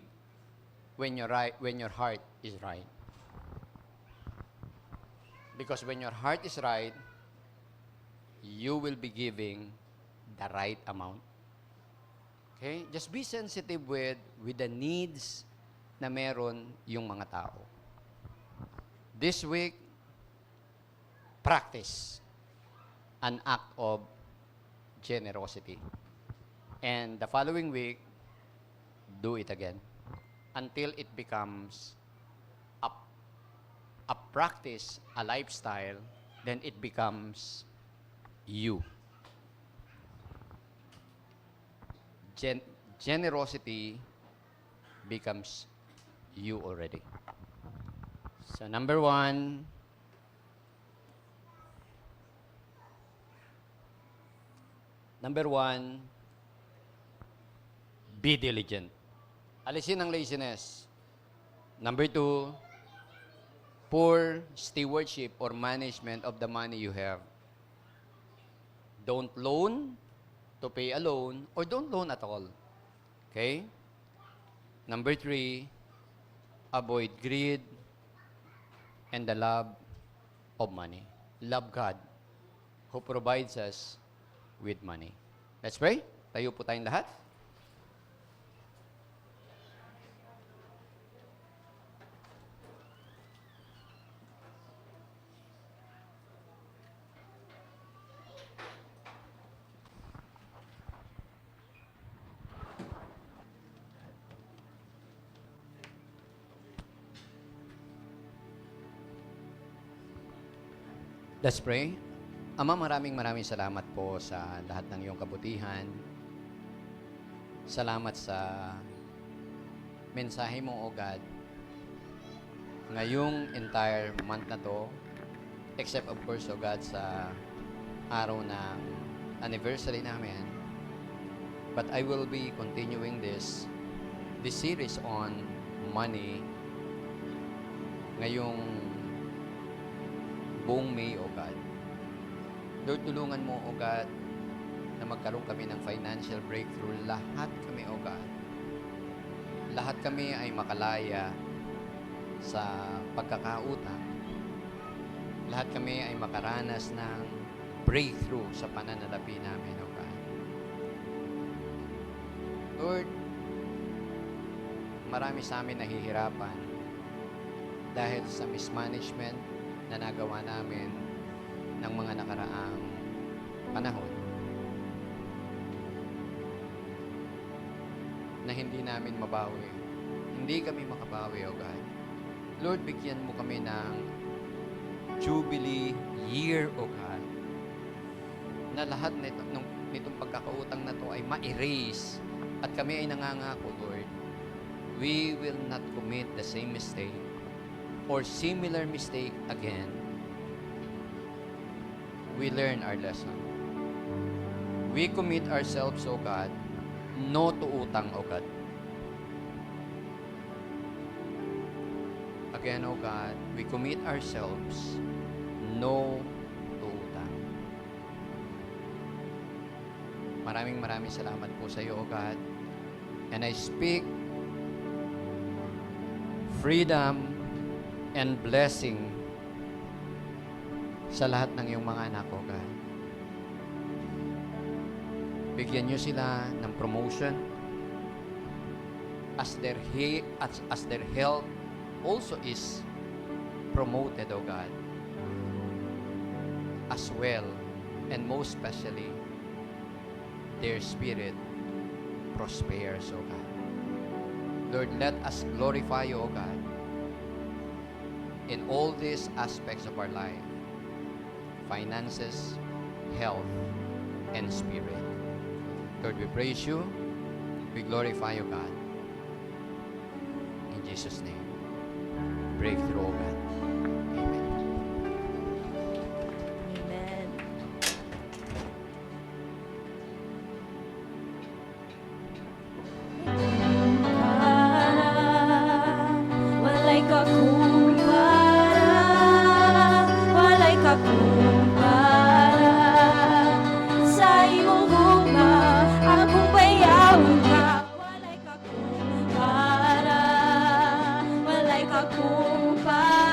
when your heart is right. Because when your heart is right, you will be giving the right amount. Okay? Just be sensitive with the needs na meron yung mga tao. This week, practice an act of generosity. And the following week, do it again until it becomes a practice, a lifestyle, then it becomes you. Generosity becomes you already. So number 1, be diligent. Alisin ang laziness. Number 2, poor stewardship or management of the money you have. Don't loan to pay a loan or don't loan at all. Okay? Number 3, avoid greed and the love of money. Love God who provides us with money. Let's pray. Tayo po tayong lahat. Let's pray. Ama, maraming salamat po sa lahat ng iyong kabutihan. Salamat sa mensahe mo, O God. Ngayong entire month na to, except of course, O God, sa araw ng anniversary namin. But I will be continuing this series on money ngayong buong May, O God. Lord, tulungan mo, O God, na magkaroon kami ng financial breakthrough. Lahat kami, O God. Lahat kami ay makalaya sa pagkakautang. Lahat kami ay makaranas ng breakthrough sa pananalapi namin, O God. Lord, marami sa amin nahihirapan dahil sa mismanagement na nagawa namin ng mga nakaraang panahon na hindi namin mabawi. Hindi kami makabawi, O God. Lord, bigyan mo kami ng Jubilee year, O God, na lahat nitong pagkakautang na to ay ma-erase at kami ay nangangako, Lord, we will not commit the same mistake or similar mistake again. We learn our lesson. We commit ourselves, O God, no to utang, O God. Again, O God, we commit ourselves no to utang. Maraming salamat po sa iyo, O God. And I speak freedom and blessing sa lahat ng iyong mga anak, O God. Bigyan niyo sila ng promotion as their health also is promoted, O God. As well, and most especially, their spirit prospers, O God. Lord, let us glorify you, O God, in all these aspects of our life: finances, health, and spirit. Lord, we praise you. We glorify you, God. In Jesus' name. Breakthrough, O God. Amen. Amen. Walay kakumpara, walay kakumpara. Sa imong bunga, akong bayawon ka. Walay kakumpara, walay kakumpara.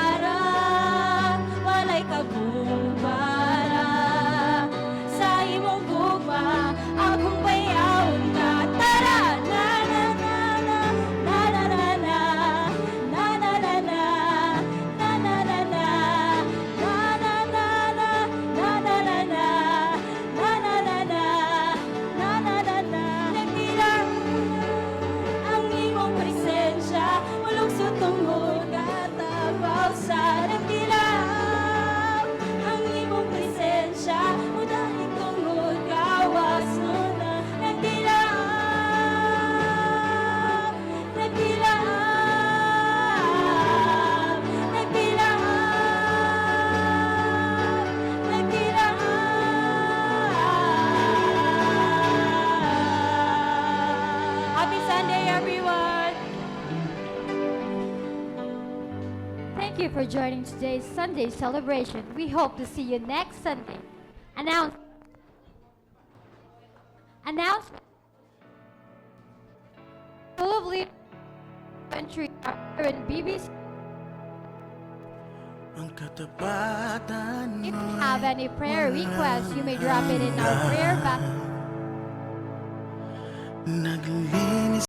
Thank you for joining today's Sunday celebration. We hope to see you next Sunday. Announce lovely entry in BBC. If you have any prayer requests, you may drop it in our prayer box.